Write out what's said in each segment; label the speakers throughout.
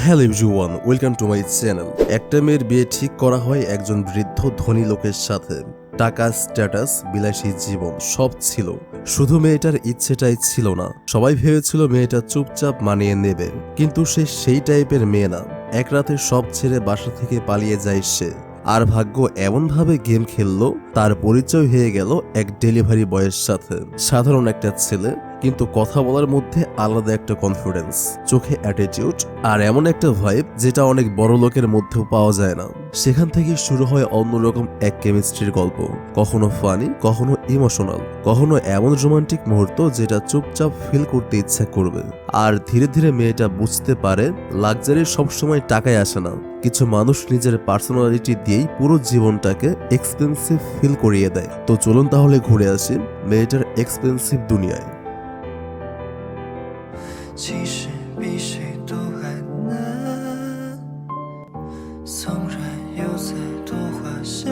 Speaker 1: Hello everyone, welcome to my channel. একটা মেয়ের বিয়ে ঠিক করা হয় একজন বৃদ্ধ ধনী লোকের সাথে। টাকা, স্ট্যাটাস, বিলাসী জীবন সব ছিল, শুধু মেয়েটার ইচ্ছেটাই ছিল না। সবাই ভেবেছিল মেয়েটা চুপচাপ মানিয়ে নেবে, কিন্তু সে সেই টাইপের মেয়ে না। এক রাতে সব ছেড়ে বাসা থেকে পালিয়ে যায় সে। আর ভাগ্য এমনভাবে গেম খেললো, তার পরিচয় হয়ে গেল এক ডেলিভারি বয়ের সাথে। সাধারণ একটা ছেলে, কিন্তু কথা বলার মধ্যে আলাদা একটা কনফিডেন্স, চোখে অ্যাটিটিউড, আর এমন একটা ভাইব যেটা অনেক বড় লোকের মধ্যেও পাওয়া যায় না। সেখান থেকে শুরু হয় অন্যরকম এক কেমিস্ট্রির গল্প, কখনো ফানি, কখনো ইমোশনাল, কখনো এমন রোমান্টিক মুহূর্ত যেটা চুপচাপ ফিল করতে ইচ্ছা করবে। আর ধীরে ধীরে মেয়েটা বুঝতে পারে লাক্সারি সবসময় টাকায় আসে না, কিছু মানুষ নিজের পার্সোনালিটি দিয়েই পুরো জীবনটাকে এক্সপেন্সিভ ফিল করিয়ে দেয়। তো চলুন তাহলে ঘুরে আসি মেয়েটার এক্সপেন্সিভ দুনিয়ায়।
Speaker 2: 其实比谁都还难，纵然有再多花香。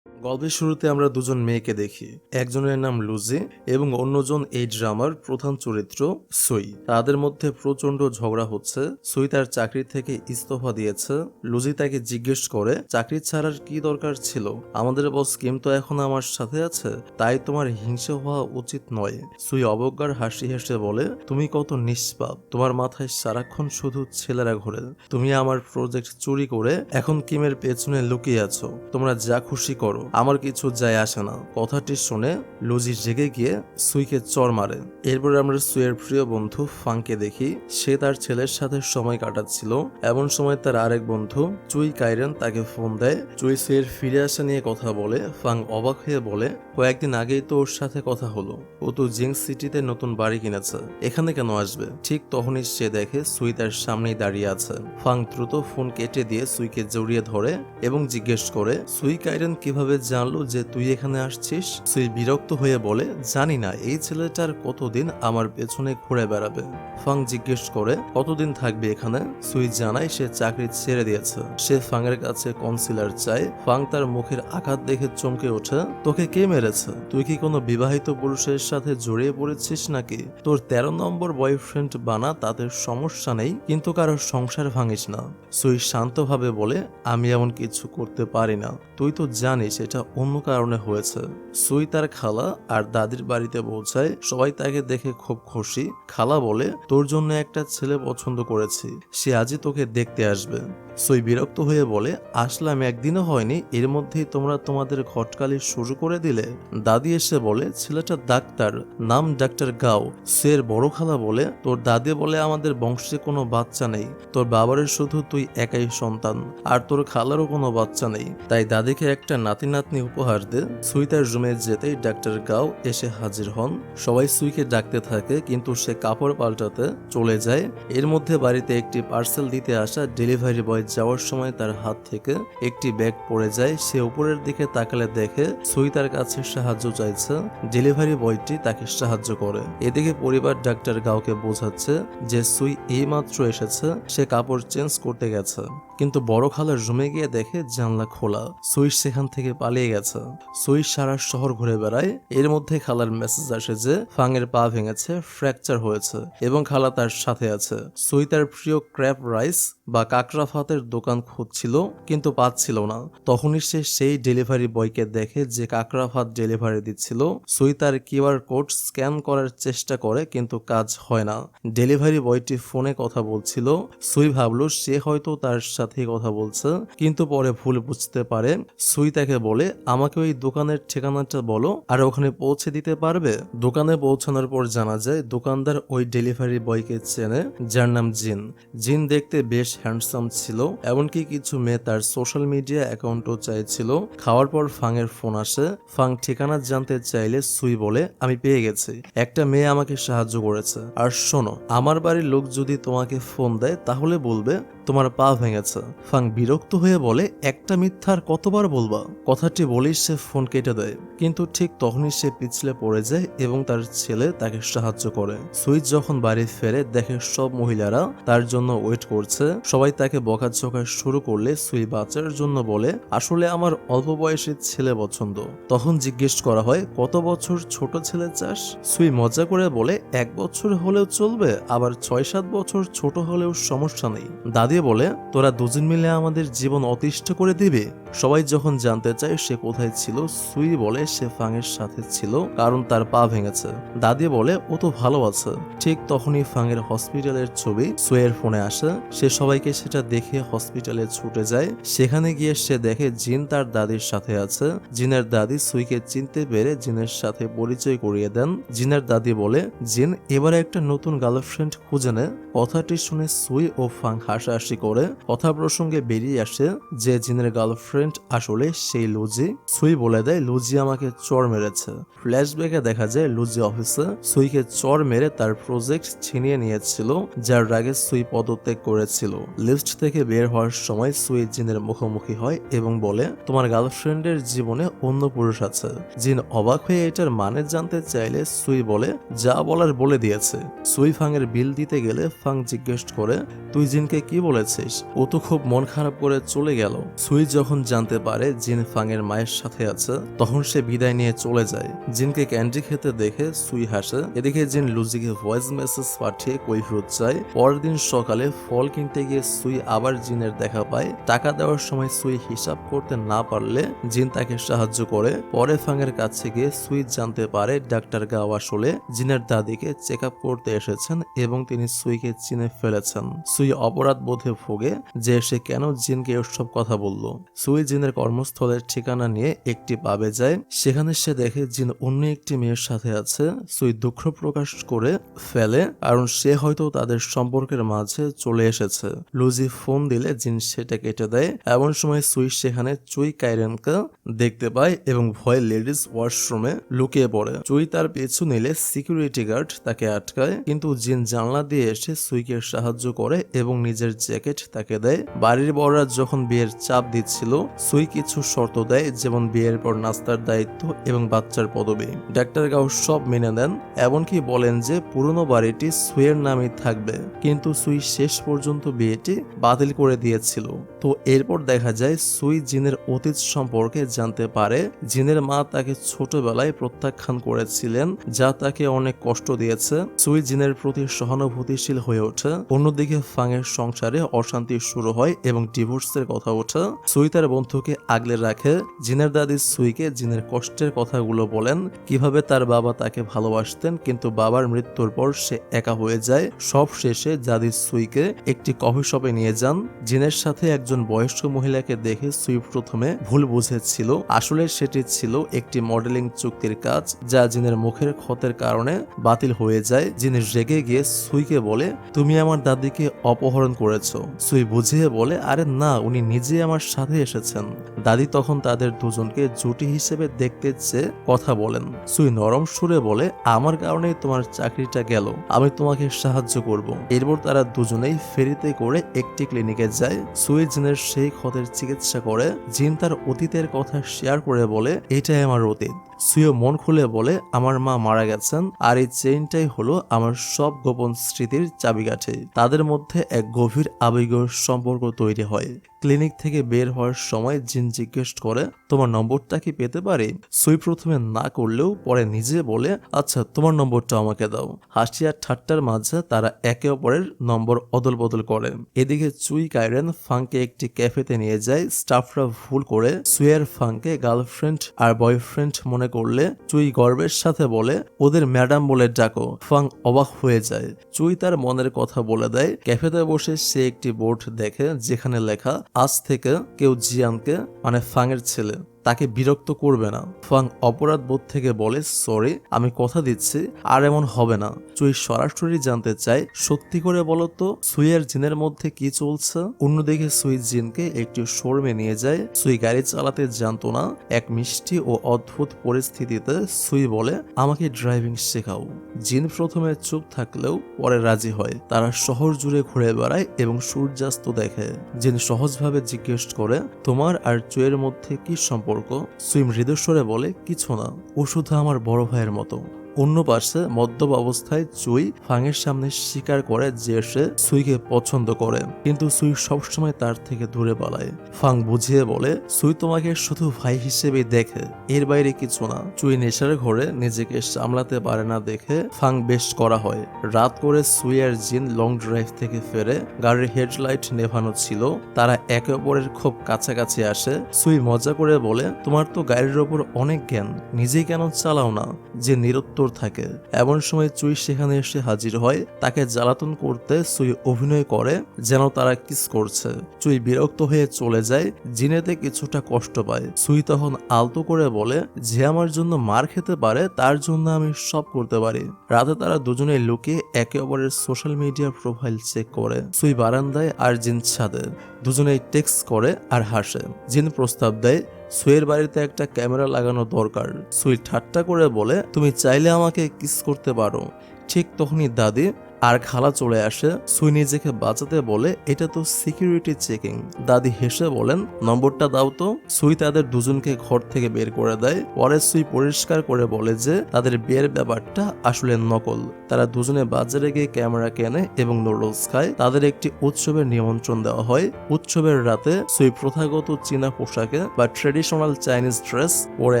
Speaker 1: গল্পের শুরুতে আমরা দুজন মেয়েকে দেখি। একজনের নাম লুজি এবং অন্যজন এই ড্রামার প্রধান চরিত্র সুই। তাদের মধ্যে প্রচন্ড ঝগড়া হচ্ছে। সুই তার চাকরি থেকে ইস্তফা দিয়েছে। লুজি তাকে জিজ্ঞেস করে চাকরি ছাড়ার কি দরকার ছিল, আমাদের বস কিম তো এখন আমার সাথে আছে, তাই তোমার হিংসে হওয়া উচিত নয়। সুই অবজ্ঞার হাসি হেসে বলে, তুমি কত নিষ্পাপ, তোমার মাথায় সারাক্ষণ শুধু ছেলেরা ঘোরে। তুমি আমার প্রজেক্ট চুরি করে এখন কিমের পেছনে লুকিয়ে আছো। তোমরা যা খুশি করো, আমার কিছু যায় আসে না। কথাটি শুনে লুজি জেগে গিয়ে সুইকে চড় মারে। এরপর আমরা সুইয়ের প্রিয় বন্ধু ফাংকে দেখি। সে তার ছেলের সাথে সময় কাটাচ্ছিল। এমন সময় তার আরেক বন্ধু চুই কাইরেন তাকে ফোন দেয়। চুই সুইয়ের ফিরে আসা নিয়ে কথা বলে। ফাং অবাক হয়ে বলে, কয়েকদিন আগেই তো ওর সাথে কথা হলো, ও তো জিং সিটিতে নতুন বাড়ি কিনেছে, এখানে কেন আসবে? ঠিক তখনই সে দেখে সুই তার সামনেই দাঁড়িয়ে আছে। ফাং দ্রুত ফোন কেটে দিয়ে সুইকে জড়িয়ে ধরে এবং জিজ্ঞেস করে, সুই কাইরেন কিভাবে জানলো যে তুই এখানে আসছিস? সুই বিরক্ত হয়ে বলে, জানি না, এই ছেলেটার কতদিন আমার পেছনে ঘুরে বেড়াবে। ফাং জিজ্ঞেস করে, কতদিন থাকবে এখানে? সুই জানায় সে চাকরি ছেড়ে দিয়েছে। সে ফাংয়ের কাছে কনসিলার চায়। ফাং তার মুখের আঘাত দেখে চমকে ওঠে। তোকে কে মেরেছে? তুই কি কোনো বিবাহিত পুরুষের সাথে জড়িয়ে পড়েছিস নাকি? তোর 13 নম্বর বয়ফ্রেন্ড বানা, তাতে সমস্যা নেই, কিন্তু কারোর সংসার ভাঙিস না। সুই শান্তভাবে বলে, আমি এমন কিছু করতে পারি না, তুই তো জানিস এটা অন্য কারণে হয়েছে। সুই তার খালা আর দাদির বাড়িতে পৌঁছায়। সবাই তাকে দেখে খুব খুশি। খালা বলে, তোর জন্য একটা ছেলে পছন্দ করেছি, সে আজই তোকে দেখতে আসবে। সুই বিরক্ত হয়ে বলে, আসলাম একদিনও হয়নি, এর মধ্যেই তোমরা তোমাদের ঘটকালি শুরু করে দিলে। দাদি এসে বলে, ছেলেটা ডাক্তার, নাম ডাক্তার গাও। সের বড় খালা বলে, তোর দাদি বলে আমাদের বংশে কোনো বাচ্চা নেই, তোর বাবারের শুধু তুই একাই সন্তান, আর তোর খালারও কোনো বাচ্চা নেই, তাই দাদিকে একটা নাতি নাতনি উপহার দে। সুই তার রুমে যেতেই ডাক্তার গাও এসে হাজির হন। সবাই সুইকে ডাকতে থাকে, কিন্তু সে কাপড় পাল্টাতে চলে যায়। এর মধ্যে বাড়িতে একটি পার্সেল দিতে আসা ডেলিভারি বয় যাওয়ার সময় তার হাত থেকে একটি ব্যাগ পড়ে যায়। সে উপরের দিকে তাকালে দেখে সুই তার কাছে সাহায্য চাইছে। ডেলিভারি বয়টি তাকে সাহায্য করে। এদিকে পরিবার ডাক্তার গাওকে বোঝাচ্ছে যে সুই এইমাত্র এসেছে, সে কাপড় চেঞ্জ করতে গেছে, কিন্তু বড় খালার রুমে গিয়ে দেখে জানলা খোলা। সুই সেখান থেকে পালিয়ে গেছে। সুই সারা শহর ঘুরে বেড়ায়। এর মধ্যে খালার মেসেজ আসে যে ফাংয়ের পা ভেঙেছে, ফ্র্যাকচার হয়েছে এবং খালা তার সাথে আছে। সুই তার প্রিয় ক্র্যাব রাইস বা কাকড়া ভাতের দোকান খুঁজছিল, কিন্তু পাচ্ছিল না। তখনই সে সেই ডেলিভারি বয়কে দেখে যে কাকড়া ভাত ডেলিভারি দিচ্ছিল। সুই তার কিউআর কোড স্ক্যান করার চেষ্টা করে, কিন্তু কাজ হয় না। ডেলিভারি বয়টি ফোনে কথা বলছিল। সুই ভাবল সে হয়তো তার সাথে কথা বলছে, কিন্তু পরে ভুল বুঝতে পারে। সুই তাকে বলে, আমাকে ওই দোকানের ঠিকানাটা বলো আর ওখানে পৌঁছে দিতে পারবে? দোকানে পৌঁছানোর পর জানা যায় দোকানদার ওই ডেলিভারি বয়কে চেনে, যার নাম জিন। জিন দেখতে বেশ হ্যান্ডসাম ছিল, এমনকি কিছু মেয়ে তার সোশ্যাল মিডিয়া অ্যাকাউন্টও চাইছিল। খাওয়ার পর ফাংয়ের ফোন আসে। ফাং ঠিকানা জানতে চাইলে সুই বলে, আমি পেয়ে গেছি, একটা মেয়ে আমাকে সাহায্য করেছে। আর শোনো, আমার বাড়ির লোক যদি তোমাকে ফোন দেয় তাহলে বলবে তোমার পা ভেঙেছে। ফাং বিরক্ত হয়ে বলে, একটা মিথ্যার কতবার বলবা? কথাটি বলেই সে ফোন কেটে দেয়। কিন্তু ঠিক তখনই সে পিছলে পড়ে যায় এবং তার ছেলে তাকে সাহায্য করে। সুই যখন বাড়ি ফেরে দেখে সব মহিলারা তার জন্য ওয়েট করছে। সবাই তাকে বকাঝকা শুরু করলে সুই বাঁচার জন্য বলে, আসলে আমার অল্প বয়সী ছেলে পছন্দ। তখন জিজ্ঞেস করা হয়, কত বছর ছোট ছেলে চাস? সুই মজা করে বলে, 1 বছর হলেও চলবে, আবার 6-7 বছর ছোট হলেও সমস্যা নেই। দাদি বলে, তোরা দুজন মিলে আমাদের জীবন অতিষ্ঠ করে দিবে। সবাই যখন জানতে চায় সে কোথায় ছিল, সুই বলে সে ফাংয়ের সাথে ছিল কারণ তার পা ভেঙেছে। দাদি বলে, ও তো ভালো আছে। ঠিক তখনই ফাংয়ের হসপিটালের ছবি সুইয়ের ফোনে আসে। সে সবাইকে সেটা দেখে হসপিটালে ছুটে যায়। সেখানে গিয়ে সে দেখে জিন তার দাদির সাথে আছে। জিনের দাদি সুইকে চিনতে পেরে জিনের সাথে পরিচয় করিয়ে দেন। জিনের দাদি বলে, জিন এবারে একটা নতুন গার্লফ্রেন্ড খুঁজে নে। কথাটি শুনে সুই ও ফাং হাসাহাসি করে। কথা প্রসঙ্গে বেরিয়ে আসে যে জিনের গার্লফ্রেন্ড আসলে সেই লুজি। সুই বলে দেয়, লুজি আমাকে চর মেরেছে। ফ্ল্যাশব্যাকে দেখা যায় লুজি অফিসে সুইকে চর মেরে তার প্রজেক্ট ছিনিয়ে নিয়েছিল, যার রাগে সুই পদত্যাগ করেছিল। লিফট থেকে বের হওয়ার সময় সুই জিনের মুখোমুখি হয় এবং বলে, তোমার গার্লফ্রেন্ডের জীবনে অন্য পুরুষ আছে। জিন অবাক হয়ে এটার মানে জানতে চাইলে সুই বলে, যা বলার বলে দিয়েছে। সুই ফাংয়ের বিল দিতে গেলে ফাং জিজ্ঞেস করে, তুই জিনকে কি বলেছিস? ও তো খুব মন খারাপ করে চলে গেল। সুই যখন জানতে পারে জিন ফাংয়ের মায়ের সাথে আছে, তখন সে বিদায় নিয়ে চলে যায়। জিনকে ক্যান্ডি খেতে দেখে সুই হাসে। এদিকে জিন লুজিকে ভয়েস মেসেজ পাঠিয়ে কৈফিয়ত চায়। পরের দিন সকালে ফল কিনতে গিয়ে সুই আবার জিনের দেখা পায়। টাকা দেওয়ার সময় সুই হিসাব করতে না পারলে জিন তাকে সাহায্য করে। পরে ফাংয়ের কাছে গিয়ে সুই জানতে পারে ডাক্তার গাও আসলে জিনের দাদিকে চেক আপ করতে এসেছেন এবং তিনি সুইকে চিনে ফেলেছেন। সুই অপরাধ বোধে ভোগে যে সে কেন জিনকে এসব কথা বলল। সুই জিনের কর্মস্থলের ঠিকানা নিয়ে একটি পাবে যায়। সেখানে সে দেখে জিন অন্য একটি মেয়ের সাথে আছে। সুই দুঃখ প্রকাশ করে ফেলে কারণ সে হয়তো তাদের সম্পর্কের মাঝে চলে এসেছে। লুজি ফোন দিলে জিন সেটা কেটে দেয়। এমন সময় সুই সেখানে চুই কাইরেনকে দেখতে পায় এবং ভয়ে লেডিস ওয়াশরুমে লুকিয়ে পড়ে। চুই তার পিছু নিলে সিকিউরিটি গার্ড তাকে আটকায়, কিন্তু জিন জানলা দিয়ে এসে সুইকে সাহায্য করে এবং নিজের জ্যাকেট তাকে দেয়। বাড়ির বড়রা যখন বিয়ের চাপ দিচ্ছিল, সুই কিছু শর্ত দেয়, যেমন বিয়ের পর নাস্তার দায়িত্ব এবং বাচ্চার পদবি। ডাক্তার গাও সব মেনে নেন, এমনকি বলেন যে পুরনো বাড়িটি সুইয়ের নামে থাকবে। কিন্তু সুই শেষ পর্যন্ত বিয়েটি বাতিল করে দিয়েছিল। তো এরপর দেখা যায় সুই জিনের অতীত সম্পর্কে জানতে পারে। জিনের মা তাকে ছোটবেলায় প্রত্যাখ্যান করেছিলেন, যা তাকে অনেক কষ্ট দিয়েছে। সুই জিনের প্রতি সহানুভূতিশীল হয়ে ওঠে। অন্যদিকে ফাংয়ের সংসারে অশান্তি শুরু হয় এবং ডিভোর্সের কথা ওঠে। সুই তার বন্ধুকে আগলে রাখে। জিনের দাদি সুইকে জিনের কষ্টের কথাগুলো বলেন, কিভাবে তার বাবা তাকে ভালোবাসতেন কিন্তু বাবার মৃত্যুর পর সে একা হয়ে যায়। সব শেষে দাদি সুইকে একটি কফি শপে নিয়ে যান। জিনের সাথে একজন বয়স্ক মহিলাকে দেখে সুই প্রথমে ভুল বুঝেছিল, আসলে সেটি ছিল একটি মডেলিং চুক্তির কাজ, যা জিনের মুখের ক্ষতের কারণে বাতিল হয়ে যায়। জিন রেগে গিয়ে সুইকে বলে, তুমি আমার দাদিকে অপহরণ করেছো। সুই বুঝিয়ে বলে, আরে না, উনি নিজে আমার সাথে এসেছেন। দাদি তখন তাদের দুজনকে জুটি হিসেবে দেখতে চেয়ে কথা বলেন। সুই নরম সুরে বলে, আমার কারণেই তোমার চাকরিটা গেল, আমি তোমাকে সাহায্য করব। এরপর তারা দুজনেই ফেরিতে করে একটি ক্লিনিকে যায়। সুই জিনের সেই ক্ষতের চিকিৎসা করে। জিন তার অতীতের কথা শেয়ার করে বলে, এটাই আমার অতীত। সুইও মন খুলে বলে, আমার মা মারা গেছেন আর এই চেইনটাই হলো আমার সব গোপন স্মৃতির চাবিকাঠি। তাদের মধ্যে এক গভীর আবেগীয় সম্পর্ক তৈরি হয়। ক্লিনিক থেকে বের হওয়ার সময় জিন জিজ্ঞেস করে, তোমার নম্বরটা কি পেতে পারি? সুই প্রথমে না করলেও পরে নিজে বলে, আচ্ছা তোমার নম্বরটা আমাকে দাও। হাসি আর ঠাট্টার মাঝে তারা একে অপরের নম্বর অদল বদল করে। এদিকে চুই কাইরেন ফাংকে একটি ক্যাফেতে নিয়ে যায়। স্টাফরা ভুল করে সুইয়ের ফাংকে গার্লফ্রেন্ড আর বয়ফ্রেন্ড মনে করলে চুই গর্বের সাথে বলে, ওদের ম্যাডাম বলে ডাকো। ফাং অবাক হয়ে যায়। চুই তার মনের কথা বলে দেয়। ক্যাফেতে বসে সে একটি বোর্ড দেখে যেখানে লেখা, আজ থেকে কেউ জিয়ানকে, মানে ফাংয়ের ছেলে, তাকে বিরক্ত করবে না। ফাং অপরাধ বোধ থেকে বলে, সরি, আমি কথা দিচ্ছি আর এমন হবে না। চুই সরাসরি জানতে চায়, সত্যি করে বলো তো সুই আর জিনের মধ্যে কি চলছে। অন্যদিকে সুই জিনকে একটি শোরুমে নিয়ে যায়। সুই গাড়ি চালাতে জানতো না। এক মিষ্টি ও অদ্ভুত পরিস্থিতিতে সুই বলে, আমাকে ড্রাইভিং শেখাও। জিন প্রথমে চুপ থাকলেও পরে রাজি হয়। তারা শহর জুড়ে ঘুরে বেড়ায় এবং সূর্যাস্ত দেখে। জিন সহজভাবে জিজ্ঞেস করে, তোমার আর চুইয়ের মধ্যে কি সম্পর্ক? সুই মৃদুস্বরে বলে, কিছু না, ও শুধু আমার বড় ভাইয়ের মতো। অন্য পাশে মদ্যপ অবস্থায় চুই ফাংয়ের সামনে স্বীকার করে যে সে সুইকে পছন্দ করে, কিন্তু সুই সবসময় তার থেকে দূরে পালায়। ফাং বুঝিয়ে বলে, সুই তোমাকে শুধু ভাই হিসেবে দেখে, এর বাইরে কিছু না। চুই নেশার ঘরে নিজেকে সামলাতে পারে না দেখে ফাং বেশ করা হয়। রাত করে সুই আর জিন লং ড্রাইভ থেকে ফেরে। গাড়ির হেডলাইট নেভানো ছিল। তারা একে অপরের খুব কাছাকাছি আসে। সুই মজা করে বলে, তোমার তো গাড়ির ওপর অনেক জ্ঞান, নিজেই কেন চালাও না? যে নিরুত্তর থাকে। এমন সময় চুই সেখানে এসে হাজির হয়। তাকে জ্বালাতন করতে সুই অভিনয় করে যেন তারা কিস করছে। চুই বিরক্ত হয়ে চলে যায়। জিনেতে কিছুটা কষ্ট পায়। সুই তখন আলতো করে বলে, যে আমার জন্য মার খেতে পারে তার জন্য আমি সব করতে পারি। রাতে তারা দুজনে লুকিয়ে একে অপরের সোশ্যাল মিডিয়া প্রোফাইল চেক করে। সুই বারান্দায় আর জিন ছাদে। দুজনেই টেক্সট করে আর হাসে। জিন প্রস্তাব দেয়, সুইয়ের বাড়িতে একটা ক্যামেরা লাগানো দরকার। সুই ঠাট্টা করে বলে, তুমি চাইলে আমাকে কিস করতে পারো। ঠিক তখনই দাদি আর খালা চলে আসে। সুই নিজেকে বাঁচাতে বলে, এটা তো সিকিউরিটি চেকিং। দাদি হেসে বলেন, নম্বরটা দাও তো। সুই তাদের দুজনকে ঘর থেকে বের করে দেয়। পরে সুই পরিষ্কার করে বলে যে তাদের বিয়ের ব্যাপারটা আসলে নকল। তারা দুজনে বাজারে গিয়ে ক্যামেরা কেনে এবং নুডলস খায়। তাদের একটি উৎসবের নিমন্ত্রণ দেওয়া হয়। উৎসবের রাতে সুই প্রথাগত চীনা পোশাকে বা ট্রেডিশনাল চাইনিজ ড্রেস পরে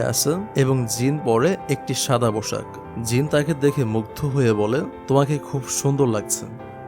Speaker 1: আসে এবং জিন পরে একটি সাদা পোশাক। জিন তাকে দেখে মুগ্ধ হয়ে বলে, তোমাকে খুব সুন্দর লাগছে।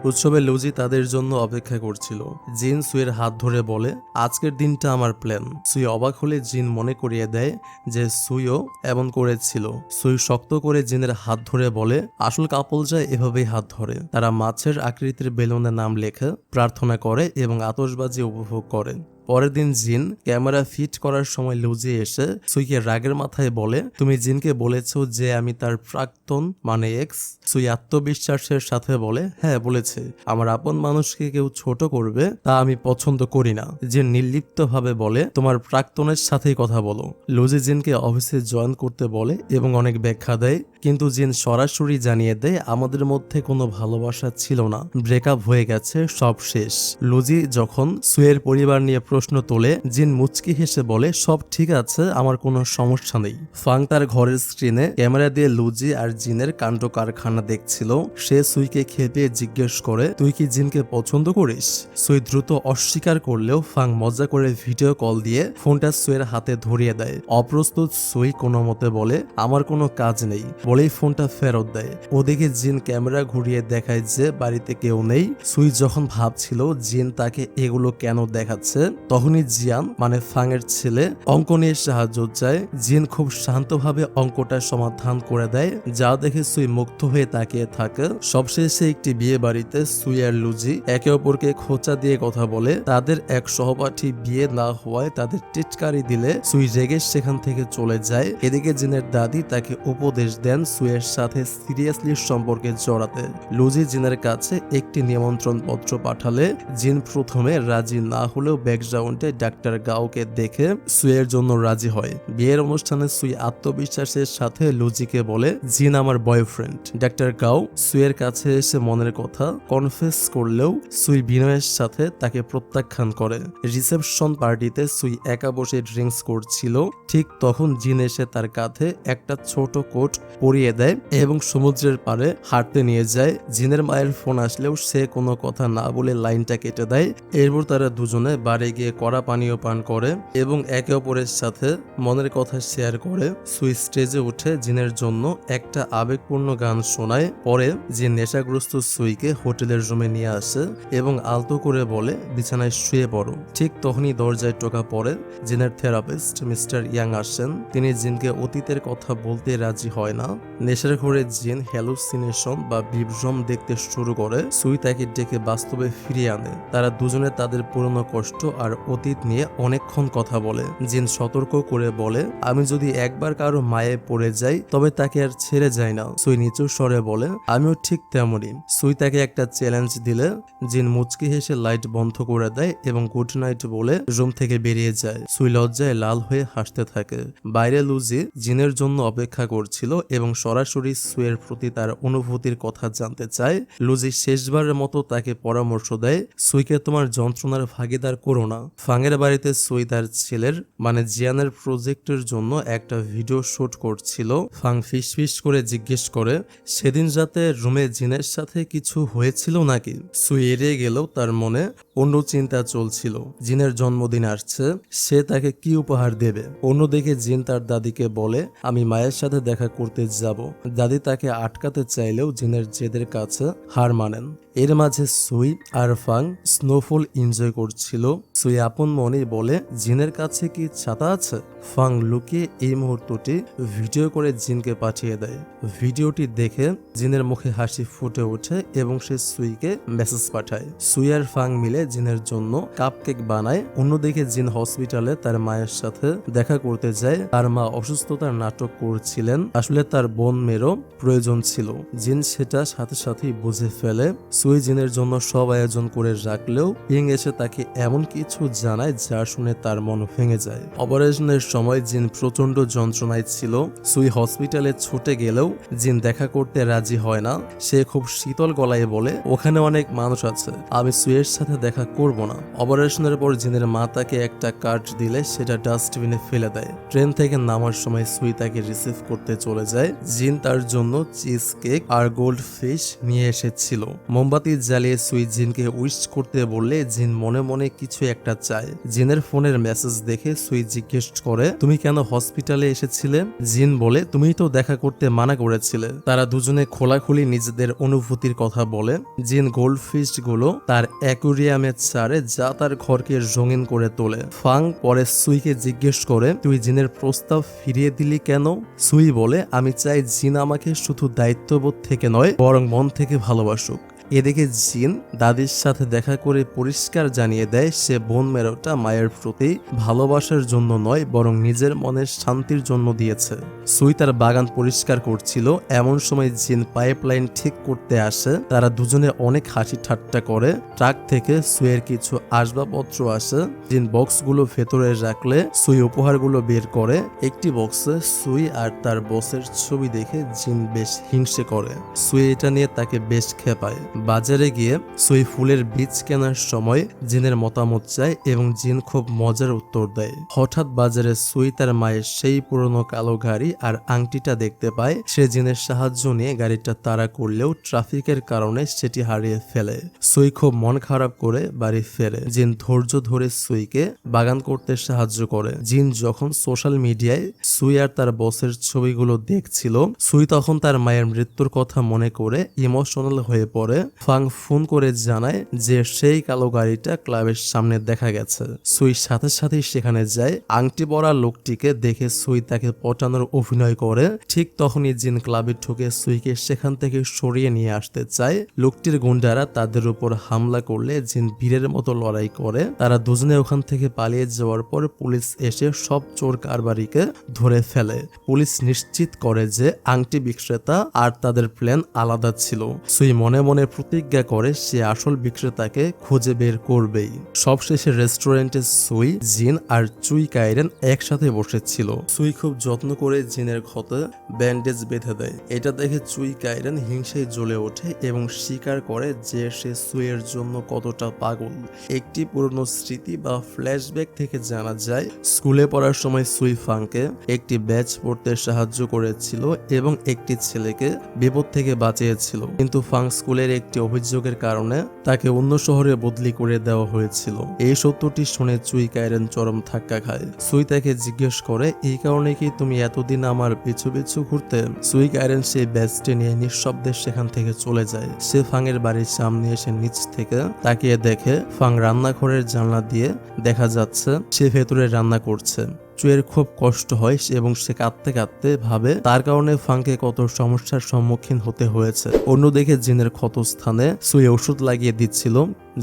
Speaker 1: উৎসবে লুজি তাদের জন্য অপেক্ষা করছিল। জিন সুইয়ের হাত ধরে বলে, আজকের দিনটা আমার প্ল্যান। সুই অবাক হলে জিন মনে করিয়ে দেয় যে সুইও এমন করেছিল। সুই শক্ত করে জিনের হাত ধরে বলে, আসল কাপলরা এভাবেই হাত ধরে। তারা মাছের আকৃতির বেলুনে নাম লেখে, প্রার্থনা করে এবং আতশবাজি উপভোগ করে। পরের দিন জিন ক্যামেরা ফিট করার সময় লুজি এসে সুইকে রাগের মাথায় বলে, তুমি জিনকে বলেছো যে আমি তার প্রাক্তন মানে এক্স? সুই আত্মবিশ্বাসের সাথে বলে, হ্যাঁ বলেছে। আমার আপন মানুষকে কেউ ছোট করবে তা আমি পছন্দ করি না। জিন নির্লিপ্ত ভাবে বলে, তোমার প্রাক্তনের সাথেই কথা বলো। লুজি জিনকে অফিসে জয়েন করতে বলে এবং অনেক ব্যাখ্যা দেয়, কিন্তু জিন সরাসরি জানিয়ে দেয় আমাদের মধ্যে কোনো ভালোবাসা ছিল না, ব্রেকআপ হয়ে গেছে, সব শেষ। লুজি যখন সুয়ের পরিবার নিয়ে প্রশ্ন তোলে, জিন মুচকি হেসে বলে, সব ঠিক আছে, আমার কোনো সমস্যা নেই। ফাং তার ঘরের স্ক্রিনে ক্যামেরা দিয়ে লুজি আর জিনের কাণ্ড কারখানা দেখছিল। সে সুইকে খেপিয়ে জিজ্ঞেস করে, তুই কি জিনকে পছন্দ করিস? সুই দ্রুত অস্বীকার করলেও ফাং মজা করে ভিডিও কল দিয়ে ফোনটা সুয়ের হাতে ধরিয়ে দেয়। অপ্রস্তুত সুই কোনো মতে বলে, আমার কোনো কাজ নেই বলেই ফোনটা ফেরত দেয়। ওদিকে জিন ক্যামেরা ঘুরিয়ে দেখায় যে বাড়িতে কেউ নেই। সুই যখন ভাবছিল জিন তাকে এগুলো কেন দেখাচ্ছে, তখনই জিয়ান মানে ফাংয়ের ছেলে অঙ্ক নিয়ে সাহায্য চায়। জিন খুব শান্তভাবে অঙ্কটা সমাধান করে দেয়, যা দেখে সুই মুগ্ধ হয়ে তাকিয়ে থাকে। সবশেষে একটি বিয়ে বাড়িতে সুই আর লুজি একে অপরকে খোঁচা দিয়ে কথা বলে। তাদের এক সহপাঠী বিয়ে না হওয়ায় তাদের টিটকারি দিলে সুই রেগে সেখান থেকে চলে যায়। এদিকে জিনের দাদি তাকে উপদেশ দেন সুইয়ের সাথে সিরিয়াসলি সম্পর্কে জড়াতে। লুজি জিনের কাছে একটি নিমন্ত্রণ পত্র পাঠালে জিন প্রথমে রাজি না হলেও ব্যাকগ্রাউন্ডে ডাক্তার গাওকে দেখে সুইয়ের জন্য রাজি হয়। বিয়ের অনুষ্ঠানে সুই আত্মবিশ্বাসের সাথে লুজিকে বলে, জিন আমার বয়ফ্রেন্ড। ডাক্তার গাও সুইয়ের কাছে এসে মনের কথা কনফেস করলেও সুই বিনয়ের সাথে তাকে প্রত্যাখ্যান করে। রিসেপশন পার্টিতে সুই একা বসে ড্রিঙ্কস করছিল। ঠিক তখন জিন এসে তার কাঁধে একটা ছোট কোট পরিয়ে দেয় এবং সমুদ্রের পাড়ে হাঁটতে নিয়ে যায়। জিনের মায়ের ফোন আসলেও সে কোনো কথা না বলে লাইনটা কেটে দেয়। এরপর তারা দুজনে বাড়ি গিয়ে কড়া পানীয় পান করে এবং একে অপরের সাথে মনের কথা শেয়ার করে। সুই স্টেজে উঠে জিনের জন্য একটা আবেগপূর্ণ গান শোনায়। পরে জিন নেশাগ্রস্ত সুইকে হোটেলের রুমে নিয়ে আসে এবং আলতো করে বলে, বিছানায় শুয়ে পড়ো। ঠিক তখনই দরজায় টোকা পড়ে। জিনের থেরাপিস্ট মিস্টার ইয়াং আসেন। তিনি জিনকে অতীতের কথা বলতে রাজি হয় না। নেশার ঘরে জিন হ্যালুসিনেশন বা বিভ্রম দেখতে শুরু করে। সুই তাকে ডেকে বাস্তবে ফিরিয়ে আনে। তারা দুজনে তাদের পুরনো কষ্ট আর অতীত নিয়ে অনেকক্ষণ কথা বলে। জিন সতর্ক করে বলে, আমি যদি একবার কারো মায়ে পড়ে যাই তবে তাকে আর ছেড়ে যায় না। সুই নিচু স্বরে বলে, আমিও ঠিক তেমনই। সুই তাকে একটা চ্যালেঞ্জ দিলে জিন মুচকি হেসে লাইট বন্ধ করে দেয় এবং গুড নাইট বলে রুম থেকে বেরিয়ে যায়। সুই লজ্জায় লাল হয়ে হাসতে থাকে। বাইরে লুজি জিনের জন্য অপেক্ষা করছিল এবং সরাসরি সুইয়ের প্রতি তার অনুভূতির কথা জানতে চায়। লুজি শেষবারের মতো তাকে পরামর্শ দেয়, সুইকে তোমার যন্ত্রণার ভাগিদার করো না। ফাংয়ের বাড়িতে সুই তার ছেলের মানে জিয়ানের প্রজেক্টের জন্য একটা ভিডিও শুট করছিল। ফাং ফিসফিস করে জিজ্ঞেস করে, সেদিন রাতে রুমে জিনের সাথে কিছু হয়েছিল নাকি? সুই এড়িয়ে গেলেও তার মনে অন্য চিন্তা চলছিল। জিনের জন্মদিন আসছে, সে তাকে কি উপহার দেবে? অন্যদিকে জিন তার দাদিকে বলে, আমি মায়ের সাথে দেখা করতে যাব। দাদি তাকে আটকাতে চাইলেও জিনের জেদের কাছে হার মানেন। এর মাঝে সুই আর ফাং স্নোফল এনজয় করছিল। সুই আপন মনে বলে, জিনের কাছে কি ছাতা আছে? ফাং লুকিয়ে এই মুহূর্তটি ভিডিও করে জিনকে পাঠিয়ে দেয়। ভিডিওটি দেখে জিনের মুখে হাসি ফুটে ওঠে এবং সে সুইকে মেসেজ পাঠায়। সুই আর ফাং মিলে জিনের জন্য কাপকেক বানায়। অন্যদিকে জিন হসপিটালে তার মায়ের সাথে দেখা করতে যায়। তার মা অসুস্থতার নাটক করছিলেন, আসলে তার বোন মেয়েরও প্রয়োজন ছিল। জিন সেটা সাথে সাথেই বুঝে ফেলে। সুই জিনের জন্য সব আয়োজন করে রাখলেও পিং এসে তাকে এমন কিছু জানায় যা শুনে তার মন ভেঙে যায়। অপারেশনের সময় জিন প্রচন্ড যন্ত্রণায় ছিল। সুই হসপিটালে ছুটে গেলেও জিন দেখা করতে রাজি হয় না। সে খুব শীতল গলায় বলে, ওখানে অনেক মানুষ আছে, আমি সুইয়ের সাথে দেখা করব না। অপারেশনের পর জিনের মা তাকে একটা কার্ড দিলে সেটা ডাস্টবিনে ফেলে দেয়। ট্রেন থেকে নামার সময় সুই তাকে রিসিভ করতে চলে যায়। জিন তার জন্য চিজ কেক আর গোল্ড ফিশ নিয়ে এসেছিল। মোমবাতি জ্বালিয়ে সুই জিনকে উইশ করতে বললে জিন মনে মনে কিছু একটা চায়। জিনের ফোনের মেসেজ দেখে সুই জিজ্ঞেস করে, তুমি কেন হসপিটালে এসেছিলে? জিন বলে, তুমি তো দেখা করতে মানা করেছিলে। তারা দুজনে খোলাখুলি নিজেদের অনুভূতির কথা বলে। জিন গোল্ড ফিশ গুলো তার অ্যাকুরিয়ামে ছাড়ে যা তার ঘরকে রঙিন করে তোলে। ফাং পরে সুইকে জিজ্ঞেস করে, তুই জিনের প্রস্তাব ফিরিয়ে দিলি কেন? সুই বলে, আমি চাই জিন আমাকে শুধু দায়িত্ববোধ থেকে নয় বরং মন থেকে ভালোবাসুক। এদিকে জিন দাদির সাথে দেখা করে পরিষ্কার জানিয়ে দেয় সে বোন মেরোটা মায়ের প্রতি ভালোবাসার জন্য নয় বরং নিজের মনের শান্তির জন্য দিয়েছে। সুই তার বাগান পরিষ্কার করছিল, এমন সময় জিন পাইপলাইন ঠিক করতে আসে। তারা দুজনে অনেক হাসি ঠাট্টা করে। ট্রাক থেকে সুইয়ের কিছু আসবাবপত্র আসে। জিন বক্সগুলো ভেতরে রাখলে সুই উপহারগুলো বের করে। একটি বক্সে সুই আর তার বসের ছবি দেখে জিন বেশ হিংসে করে। সুই এটা নিয়ে তাকে বেশ খেপায়। বাজারে গিয়ে সুই ফুলের বীজ কেনার সময় জিনের মতামত চায় এবং জিন খুব মজার উত্তর দেয়। হঠাৎ বাজারে সুই তার মায়ের সেই পুরনো কালো গাড়ি আর আংটিটা দেখতে পায়। সে জিনের সাহায্য নিয়ে গাড়িটা তাড়া করলেও ট্রাফিকের কারণে সেটি হারিয়ে ফেলে। সুই খুব মন খারাপ করে বাড়ি ফেরে। জিন ধৈর্য ধরে সুইকে বাগান করতে সাহায্য করে। জিন যখন সোশ্যাল মিডিয়ায় সুই আর তার বসের ছবিগুলো দেখছিল, সুই তখন তার মায়ের মৃত্যুর কথা মনে করে ইমোশনাল হয়ে পড়ে। ফাং ফোন করে জানায় যে সেই কালো গাড়িটা ক্লাবের সামনে দেখা গেছে। সুই সাথে সাথেই সেখানে যায়। আংটি পরা লোকটিকে দেখে সুই তাকে পটানোর অভিনয় করে। ঠিক তখনই জিন ক্লাবে ঢুকে সুইকে সেখান থেকে সরিয়ে নিয়ে আসতে চায়। লোকটির গুন্ডারা তাদের উপর হামলা করলে জিন বীরের মতো লড়াই করে। তারা দুজনে ওখান থেকে পালিয়ে যাওয়ার পর পুলিশ এসে সব চোর কারবারিকে ধরে ফেলে। পুলিশ নিশ্চিত করে যে আংটি বিক্রেতা আর তাদের প্ল্যান আলাদা ছিল। সুই মনে মনে প্রতিজ্ঞা করে সে আসল বিক্রেতাকে খুঁজে বের করবেই। সবশেষে রেস্টুরেন্টে সুই, জিন আর চুই কাইরেন একসাথে বসেছিল। সুই খুব যত্ন করে জিনের ক্ষতে ব্যান্ডেজ বেঁধে দেয়। এটা দেখে চুই কাইরেন হিংসায় জ্বলে ওঠে এবং স্বীকার করে যে সে সুইয়ের জন্য কতটা পাগল। একটি পুরনো স্মৃতি বা ফ্ল্যাশব্যাক থেকে জানা যায় স্কুলে পড়ার সময় সুই ফাংকে একটি ব্যাচ পড়তে সাহায্য করেছিল এবং একটি ছেলেকে বিপদ থেকে বাঁচিয়েছিল, কিন্তু ফাং স্কুলের একটি অভিযোগের কারণে তাকে অন্য শহরে বদলি করে দেওয়া হয়েছিল। এই সত্যটি শুনে চুই কাইরেন চরম ধাক্কা খায়। সুই তাকে জিজ্ঞেস করে, এই কারণে কি তুমি এতদিন আমার পিছু পিছু ঘুরতে? সুই কাইরেন সেই ব্যাচটি নিয়ে নিঃশব্দে সেখান থেকে চলে যায়। সে ফাংয়ের বাড়ির সামনে এসে নিচ থেকে তাকিয়ে দেখে ফাং রান্নাঘরের জানলা দিয়ে দেখা যাচ্ছে সে ভেতরে রান্না করছে। চুইয়ের খুব কষ্ট হয় এবং সে কাঁদতে কাঁদতে ভাবে তার কারণে ফাংকে কত সমস্যার সম্মুখীন হতে হয়েছে। অন্যদিকে জিনের ক্ষতস্থানে সুই ওষুধ লাগিয়ে দিচ্ছিল।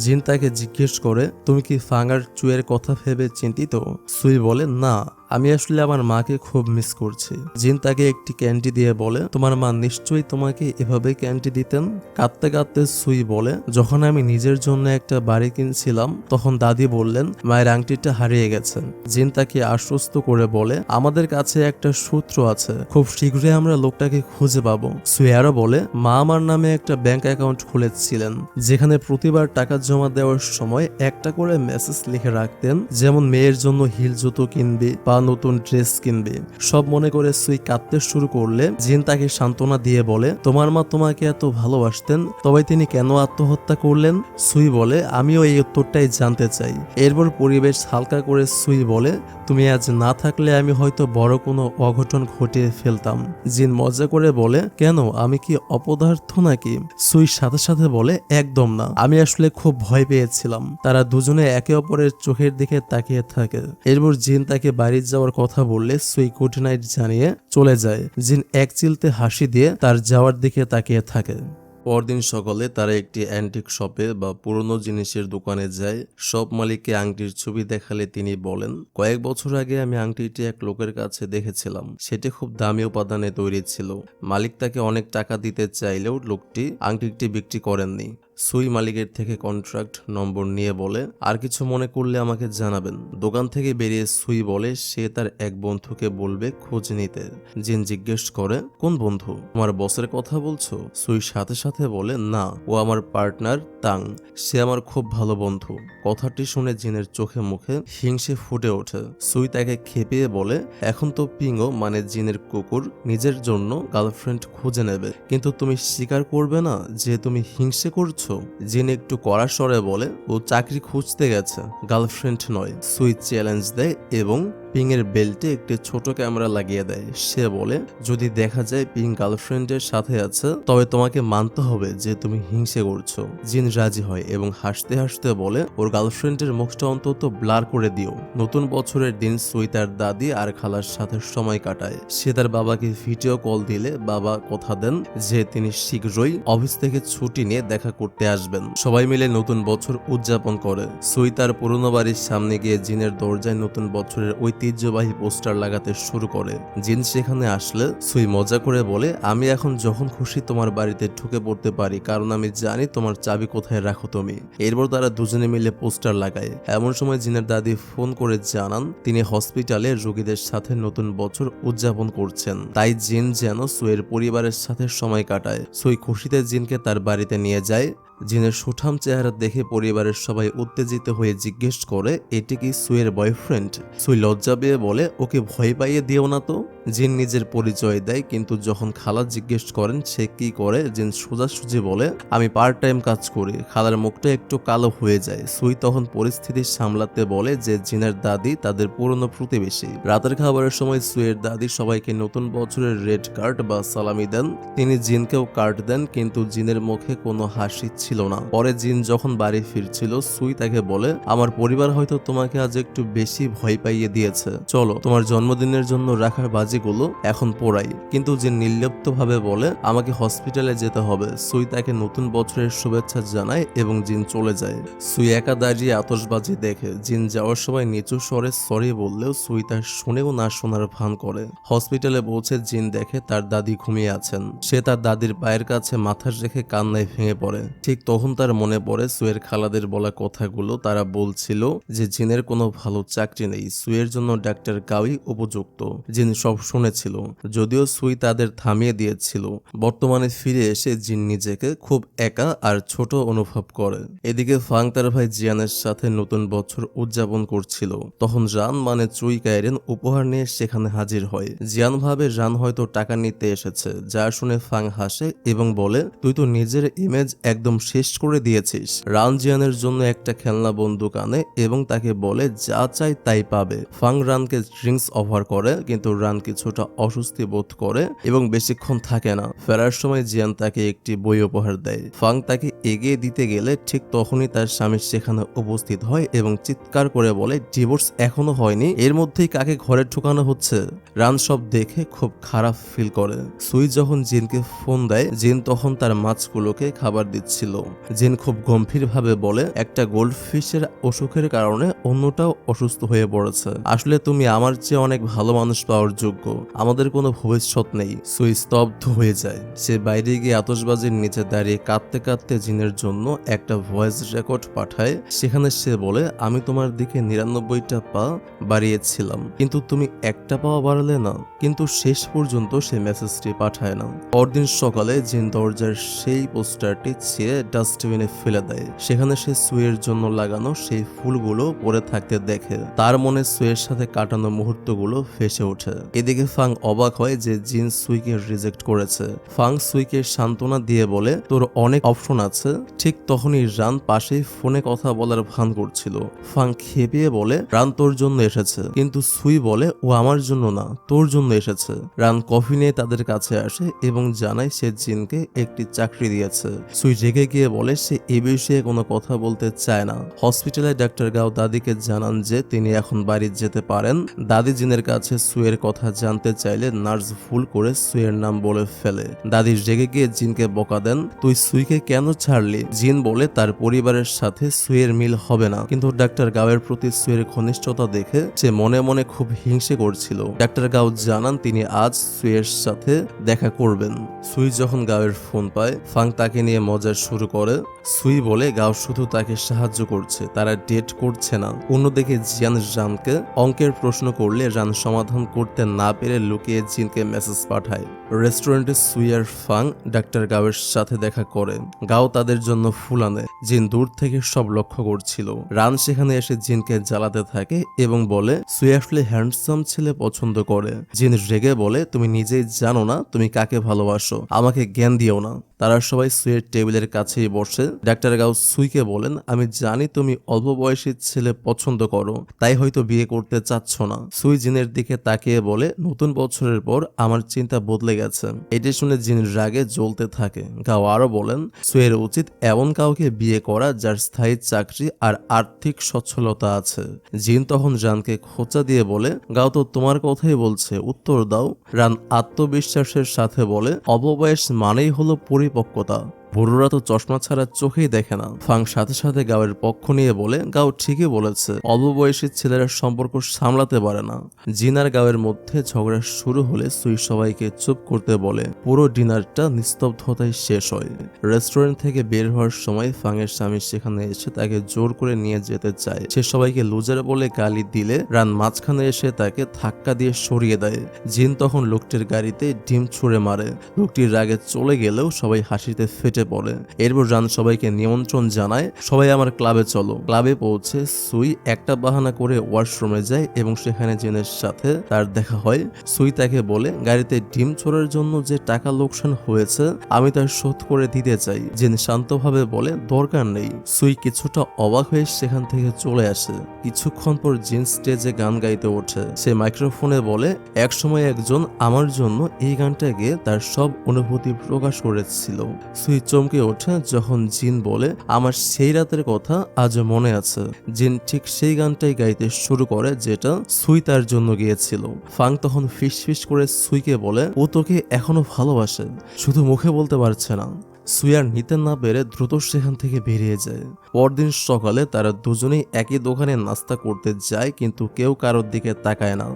Speaker 1: জিন তাকে জিজ্ঞেস করে, তুমি কি ফাং আর চুয়ের কথা ভেবে চিন্তিত? সুই বলে, না, আমি আসলে আমার মাকে খুব মিস করছি। জিন তাকে একটি ক্যান্ডি দিয়ে বলে, তোমার মা নিশ্চয়ই তোমাকে এভাবে ক্যান্ডি দিতেন। কাঁদতে কাঁদতে সুই বলে, যখন আমি নিজের জন্য একটা বাড়ি কিনছিলাম তখন দাদি বললেন মায়ের আংটিটা হারিয়ে গেছে। জিন তাকে আশ্বস্ত করে বলে, আমাদের কাছে একটা সূত্র আছে, খুব শীঘ্রই আমরা লোকটাকে খুঁজে পাবো। সুই আরো বলে, মা আমার নামে একটা ব্যাংক অ্যাকাউন্ট খুলেছিলেন যেখানে প্রতিবার টাকা জমা দেওয়ার সময় একটা করে মেসেজ লিখে রাখতেন, যেমন মেয়ের জন্য হিল জুতো কিনবে বা নতুন ড্রেস কিনবে। সব মনে করে সুই কাঁদতে শুরু করলে জিন তাকে সান্ত্বনা দিয়ে বলে, তোমার মা তোমাকে এত ভালোবাসতেন, তবে তিনি কেন আত্মহত্যা করলেন? সুই বলে, আমিও এই উত্তরটাই জানতে চাই। এরপর পরিবেশ হালকা করে সুই বলে, তুমি আজ না থাকলে আমি হয়তো বড় কোনো অঘটন ঘটিয়ে ফেলতাম। জিন মজা করে বলে, কেন, আমি কি অপদার্থ নাকি? সুই সাথে সাথে বলে, একদম না, আমি আসলে খুব ভয় পেয়েছিলাম। তারা দুজনে একে অপরের চোখের দিকে তাকিয়ে থাকে। এরপর জিন তাকে বাড়ি যাওয়ার কথা বললে সুই গুড নাইট জানিয়ে চলে যায়। জিন এক চিলতে হাসি দিয়ে তার যাওয়ার দিকে তাকিয়ে থাকে। পরদিন সকালে তারা একটি অ্যান্টিক শপে বা পুরনো জিনিসের দোকানে যায়। শপ মালিককে আংটির ছবি দেখালে তিনি বলেন, কয়েক বছর আগে আমি আংটিটি এক লোকের কাছে দেখেছিলাম, সেটি খুব দামি উপাদানে তৈরি ছিল। মালিক তাকে অনেক টাকা দিতে চাইলেও লোকটি আংটিটি বিক্রি করেননি। সুই মালিকের থেকে কন্ট্রাক্ট নম্বর নিয়ে বলে, আর কিছু মনে করলে আমাকে জানাবেন। দোকান থেকে বেরিয়ে সুই বলে সে তার এক বন্ধুকে বলবে খোঁজ নিতে। জিন জিজ্ঞেস করে, কোন বন্ধু? তোমার বসের কথা বলছো? সুই সাথে সাথে বলে, না, ও আমার পার্টনার তাং, সে আমার খুব ভালো বন্ধু। কথাটি শুনে জিনের চোখে মুখে হিংসে ফুটে ওঠে। সুই তাকে খেপিয়ে বলে, এখন তো পিংও মানে জিনের কুকুর নিজের জন্য গার্লফ্রেন্ড খুঁজে নেবে, কিন্তু তুমি স্বীকার করবে না যে তুমি হিংসে করছো? জিন একটু কড়া স্বরে বলে, ও চাকরি খুঁজতে গেছে, গার্লফ্রেন্ড নয়। সুই চ্যালেঞ্জ দেয় এবং পিং এর বেল্টে একটি ছোট ক্যামেরা লাগিয়ে দেয়। সে বলে, যদি দেখা যায় পিং গার্লফ্রেন্ডের সাথে আছে তবে তোমাকে মানতে হবে যে তুমি হিংসে করছো। জিন রাজি হয় এবং হাসতে হাসতে বলে, ওর গার্লফ্রেন্ডের মুখটা অন্তত ব্লার করে দিও। নতুন বছরের দিন সুই তার দাদি আর খালার সাথে সময় কাটায়। সে তার বাবাকে ভিডিও কল দিলে বাবা কথা দেন যে তিনি শীঘ্রই অফিস থেকে ছুটি নিয়ে দেখা করতে আসবেন। সবাই মিলে নতুন বছর উদযাপন করে। সুই তার পুরনো বাড়ির সামনে গিয়ে জিনের দরজায় নতুন বছরের ঐতিহ্যবাহী পোস্টার লাগাতে শুরু করে। জিন সেখানে আসলে সুই মজা করে বলে, আমি এখন যখন খুশি তোমার বাড়িতে ঢুকে পড়তে পারি, কারণ আমি জানি তোমার চাবি কোথায় রাখো তুমি। এরপর তারা দুজনে মিলে পোস্টার লাগায়। এমন সময় জিনের দাদি ফোন করে জানান তিনি হসপিটালে রোগীদের সাথে নতুন বছর উদযাপন করছেন, তাই জিন যেন সুইয়ের পরিবারের সাথে সময় কাটায়। সুই খুশিতে জিনকে তার বাড়িতে নিয়ে যায়। জিনের সুঠাম চেহারা দেখে পরিবারের সবাই উত্তেজিত হয়ে জিজ্ঞেস করে, এটি কি সুইয়ের বয়ফ্রেন্ড? সুই লজ্জা পেয়ে বলে, ওকে ভয় পাইয়ে দিও না তো। জিন নিজের পরিচয় দেয়, কিন্তু যখন খালা জিজ্ঞেস করেন সে কি করে, জিন সোজাসুজি বলে, আমি পার্ট টাইম কাজ করি। খালার মুখটা একটু কালো হয়ে যায়। সুই তখন পরিস্থিতি সামলাতে বলে যে জিনের দাদি তাদের পুরনো প্রতিবেশী। রাতের খাবারের সময় সুইয়ের দাদি সবাইকে নতুন বছরের রেড কার্ড বা সালামি দেন। তিনি জিনকেও কার্ড দেন, কিন্তু জিনের মুখে কোনো হাসি ছিল না। পরে জিন যখন বাড়ি ফিরছিল সুই তাকে বলে, আমার পরিবার হয়তো তোমাকে আজ একটু বেশি ভয় পাইয়ে দিয়েছে, চলো তোমার জন্মদিনের জন্য রাখা বাজিগুলো এখন পোড়াই। কিন্তু জিন নির্লিপ্ত ভাবে বলে, আমাকে হসপিটালে যেতে হবে। সুই তাকে নতুন বছরের শুভেচ্ছা জানায় এবং জিন চলে যায়। সুই একা দাঁড়িয়ে আতশবাজি দেখে। জিন যাওয়ার সময় নিচু স্বরে সরি বললেও সুই তার শুনেও না শোনার ভান করে। হসপিটালে পৌঁছে জিন দেখে তার দাদি ঘুমিয়ে আছেন। সে তার দাদির পায়ের কাছে মাথা রেখে কান্নায় ভেঙে পড়ে। ঠিক তখন তার মনে পড়ে সুয়ের খালাদের বলা কথাগুলো। তারা বলছিল যে জিনের কোনো ভালো চাকরি নেই, সুয়ের জন্য ডাক্তার গাউই উপযুক্ত। জিন সব শুনেছিল, যদিও সুই তাদের থামিয়ে দিয়েছিল। বর্তমানে ফিরে এসে জিন নিজেকে খুব একা আর ছোট অনুভব করে। এদিকে ফাং তার ভাই জিয়ানের সাথে নতুন বছর উদযাপন করছিল। তখন রান মানে চুই কাইরেন উপহার নিয়ে সেখানে হাজির হয়। জিয়ান ভাবে রান হয়তো টাকা নিতে এসেছে, যা শুনে ফাং হাসে এবং বলে, তুই তো নিজের ইমেজ একদম শেষ করে দিয়েছিস। রান জিয়ানের জন্য একটা খেলনা বন্দুক আনে এবং তাকে বলে যা চাই তাই পাবে। ফাং রানকে ড্রিঙ্কস অফার করে, কিন্তু রান কিছুটা অস্বস্তি বোধ করে এবং বেশিক্ষণ থাকে না। ফেরার সময় জিয়ান তাকে একটি বই উপহার দেয়। ফাং তাকে এগিয়ে দিতে গেলে ঠিক তখনই তার স্বামী সেখানে উপস্থিত হয় এবং চিৎকার করে বলে, ডিভোর্স এখনো হয়নি, এর মধ্যেই কাকে ঘরে ঢুকানো হচ্ছে। রান সব দেখে খুব খারাপ ফিল করে। সুই যখন জিনকে ফোন দেয়, জিন তখন তার মাছগুলোকে খাবার দিচ্ছিল। জিন খুব গম্ভীরভাবে বলে একটা গোল্ডফিশের অসুখের কারণে অন্যটাও অসুস্থ হয়ে পড়েছে। আসলে তুমি আমার চেয়ে অনেক ভালো মানুষ পাওয়ার যোগ্য, আমাদের কোনো ভবিষ্যৎ নেই। সুই স্তব্ধ হয়ে যায়। সে বাইরে গিয়ে আতশবাজির নিচে দাঁড়িয়ে কাঁদতে কাঁদতে জিনের জন্য একটা ভয়েস রেকর্ড পাঠায়। সেখানে সে বলে, আমি তোমার দিকে 99টা পা বাড়িয়েছিলাম, কিন্তু তুমি একটা পাও বাড়ালে না। কিন্তু শেষ পর্যন্ত সে মেসেজটি পাঠায় না। পরদিন সকালে জিন দরজার সেই পোস্টারটি ছিঁড়ে ডাস্টবিনে ফেলে দেয়। সেখানে সে সুইয়ের জন্য লাগানো সেই ফুলগুলো পড়ে থাকতে দেখে। তার মনে সুইয়ের সাথে কাটানো মুহূর্তগুলো ভেসে ওঠে। এদিকে ফাং অবাক হয় যে জিন সুইকে রিজেক্ট করেছে। ফাং সুইকে সান্ত্বনা দিয়ে বলে, তোর অনেক অপশন আছে। ঠিক তখনই রান পাশেই ফোনে কথা বলার ভান করছিল। ফাং খেপিয়ে বলে, রান তোর জন্য এসেছে। কিন্তু সুই বলে, ও আমার জন্য না, তোর জন্য এসেছে। রান কফি নিয়ে তাদের কাছে আসে এবং জানায় সে জিনকে একটি চাকরি দিয়েছে। সুই রেগে গিয়ে বলে সে এ বিষয়ে কোনো কথা বলতে চায় না। হসপিটালে ডাক্তার গাও দাদিকে জানান যে তিনি এখন বাড়ি যেতে পারেন। দাদি জিনের কাছে সুইয়ের কথা জানতে চাইলে নার্স ভুল করে সুইয়ের নাম বলে ফেলে। দাদি রেগে গিয়ে জিনকে বকা দেন, তুই সুইকে কেন ছাড়লি? জিন বলে তার পরিবারের সাথে সুইয়ের মিল হবে না। কিন্তু ডাক্তার গাওয়ের প্রতি সুইয়ের ঘনিষ্ঠতা দেখে সে মনে মনে খুব হিংসে করছিল। ডাক্তার গাও জানান তিনি আজ সুইয়ের সাথে দেখা করবেন। সুই যখন গাওয়ের ফোন পায়, ফাং তাকে নিয়ে মজা শুরু করে। সুই বলে গাও শুধু তাকে সাহায্য করছে, তারা ডেট করছে না। অন্যদিকে জিয়ান রানকে অঙ্কের প্রশ্ন করলে রান সমাধান করতে না পেরে লুকিয়ে জিনকে মেসেজ পাঠায়। রেস্টুরেন্টে সুই আর ফাং ডাক্তার গাওয়ের সাথে দেখা করে। গাও তাদের জন্য ফুল আনে। জিন দূর থেকে সব লক্ষ্য করছিল। রান সেখানে এসে জিনকে জ্বালাতে থাকে এবং বলে সুই আসলে হ্যান্ডসাম ছেলে পছন্দ করে। জিন রেগে বলে, তুমি নিজেই জানো না তুমি কাকে ভালোবাসো, আমাকে জ্ঞান দিও না। তারা সবাই সুইয়ের টেবিলের কাছেই বসে। ডাক্তার গাও সুইকে বলেন, আমি জানি তুমি অল্প বয়সী ছেলে পছন্দ করো, তাই হয়তো বিয়ে করতে চাচ্ছ না। সুই জিনের দিকে তাকিয়ে বলে, নতুন বছরের পর আমার চিন্তা বদলে গেছে। এটি শুনে জিন রাগে জ্বলতে থাকে। গাও আরো বলেন, সুইয়ের উচিত এমন কাউকে বিয়ে করা যার স্থায়ী চাকরি আর আর্থিক সচ্ছলতা আছে। জিন তখন রানকে খোঁচা দিয়ে বলে, গাও তো তোমার কথাই বলছে, উত্তর দাও। রান আত্মবিশ্বাসের সাথে বলে, অববয়স মানেই হলো পরিপক্কতা, বুড়োরা তো চশমা ছাড়া চোখেই দেখে না। ফাং সাথে সাথে গাওয়ের পক্ষ নিয়ে বলে, গাও ঠিকই বলেছে, অল্প বয়সী ছেলেরা সম্পর্ক সামলাতে পারে না। জিন আর গাওয়ের মধ্যে ঝগড়া শুরু হলে সুই সবাইকে চুপ করতে বলে। পুরো ডিনারটা নিস্তব্ধতায় শেষ হয়। রেস্টুরেন্ট থেকে বের হওয়ার সময় ফাংয়ের স্বামী সেখানে এসে তাকে জোর করে নিয়ে যেতে চায়। সে সবাইকে লুজার বলে গালি দিলে রান মাঝখানে এসে তাকে ধাক্কা দিয়ে সরিয়ে দেয়। জিন তখন লোকটির গাড়িতে ডিম ছুঁড়ে মারে। লোকটির রাগে চলে গেলেও সবাই হাসিতে ফেটে পড়ে। এরপর রান সবাইকে নিমন্ত্রণ জানায়, সবাই আমার ক্লাবে চলো। ক্লাবে পৌঁছে সুই একটা বাহানা করে ওয়াশরুমে যায় এবং সেখানে জিনের সাথে তার দেখা হয়। সুই তাকে বলে, গাড়িতে ডিম ছোড়ার জন্য যে টাকা লোকসান হয়েছে আমি তার শোধ করে দিতে চাই। জিন শান্তভাবে বলে, দরকার নেই। সুই কিছুটা অবাক হয়ে সেখান থেকে চলে আসে। কিছুক্ষণ পর জিন স্টেজে গান গাইতে ওঠে। সে মাইক্রোফোনে বলে, এক সময় একজন আমার জন্য এই গানটা গেয়ে তার সব অনুভূতি প্রকাশ করেছিল। সুই চমকে ওঠে যখন জিন বলে, আমার সেই রাতের কথা আজও মনে আছে। জিন ঠিক সেই গানটাই গাইতে শুরু করে যেটা সুই তার জন্য গিয়েছিল। ফাং তখন ফিসফিস করে সুইকে বলে, ও তোকে এখনো ভালোবাসে, শুধু মুখে বলতে পারছে না। সুই আর নিতে না পেরে দ্রুত সেখান থেকে বেরিয়ে যায়। পরদিন সকালে তারা দুজনেই একই দোকানে নাস্তা করতে যায়, কিন্তু কেউ কারোর দিকে তাকায় না।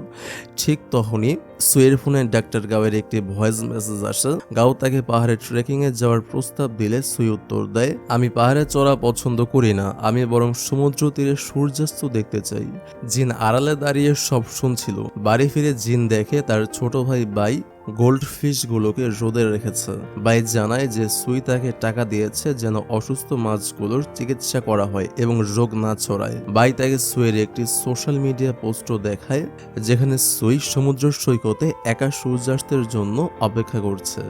Speaker 1: ঠিক তখনই সুইয়ের ফোনে ডাক্তার গাওয়ের একটি ভয়েস মেসেজ আসে। গাও তাকে পাহাড়ে ট্রেকিং এ যাওয়ার প্রস্তাব দিলে সুই উত্তর দেয়, আমি পাহাড়ে চড়া পছন্দ করি না, আমি বরং সমুদ্র তীরে সূর্যাস্ত দেখতে চাই। জিন আড়ালে দাঁড়িয়ে সব শুনছিল। বাড়ি ফিরে জিন দেখে তার ছোট ভাই বাই গোল্ডফিশ গুলোকে রোদে রেখেছে। বাই জানায় যে সুই তাকে টাকা দিয়েছে যেন অসুস্থ মাছগুলোর চিকিৎসা করা হয় এবং রোগ না ছড়ায়। বাই তাকে সুইয়ের একটি সোশ্যাল মিডিয়া পোস্টও দেখায় যেখানে সুই সমুদ্র সৈকতে একা সূর্যাস্তের জন্য অপেক্ষা করছে।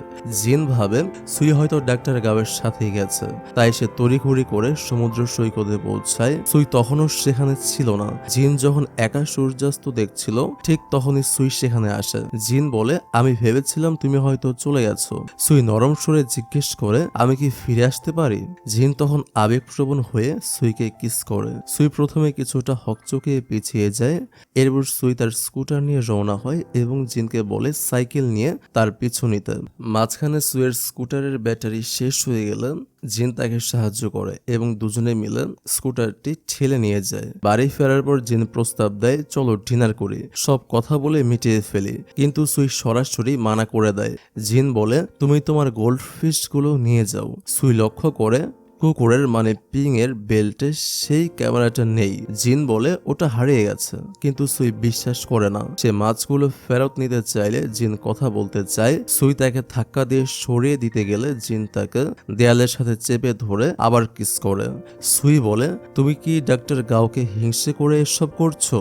Speaker 1: জিন ভাবে সুই হয়তো ডাক্তার গাওয়ের সাথেই গেছে, তাই সে তড়িঘড়ি করে সমুদ্র সৈকতে পৌঁছায়। সুই তখনও সেখানে ছিল না। জিন যখন একা সূর্যাস্ত দেখছিল ঠিক তখনই সুই সেখানে আসে। জিন বলে, আমি ভেবেছিলাম তুমি হয়তো চলে গেছো। সুই নরম সুরে জিজ্ঞেস করে, আমি কি ফিরে আসতে পারি? জিন তখন আবেগপ্রবণ হয়ে সুইকে কিস করে। সুই প্রথমে কিছুটা হকচকে পিছিয়ে যায়। এরপর সুই তার স্কুটার নিয়ে রওনা হয় এবং জিনকে বলে সাইকেল নিয়ে তার পিছু নিতে। মাঝখানে সুইয়ের স্কুটারের ব্যাটারি শেষ হয়ে গেলে জিন তাকে সাহায্য করে এবং দুজনে মিলে স্কুটারটি ঠেলে নিয়ে যায়। বাড়ি ফেরার পর জিন প্রস্তাব দেয়, চলো ডিনার করি, সব কথা বলে মিটিয়ে ফেলি। কিন্তু সুই সরাসরি মানা করে দেয়। জিন বলে, তুমি তোমার গোল্ডফিশ গুলো নিয়ে যাও। সুই লক্ষ্য করে কুকুরের মানে পিং এর বেল্টে সেই ক্যামেরাটা নেই। জিন বলে ওটা হারিয়ে গেছে, কিন্তু সুই বিশ্বাস করে না। সে মাছগুলো ফেরত নিতে চাইলে জিন কথা বলতে চায়। সুই তাকে ধাক্কা দিয়ে সরিয়ে দিতে গেলে জিন তাকে দেয়ালের সাথে চেপে ধরে আবার কিস করে। সুই বলে, তুমি কি ডাক্তার গাওকে হিংসে করে এসব করছো?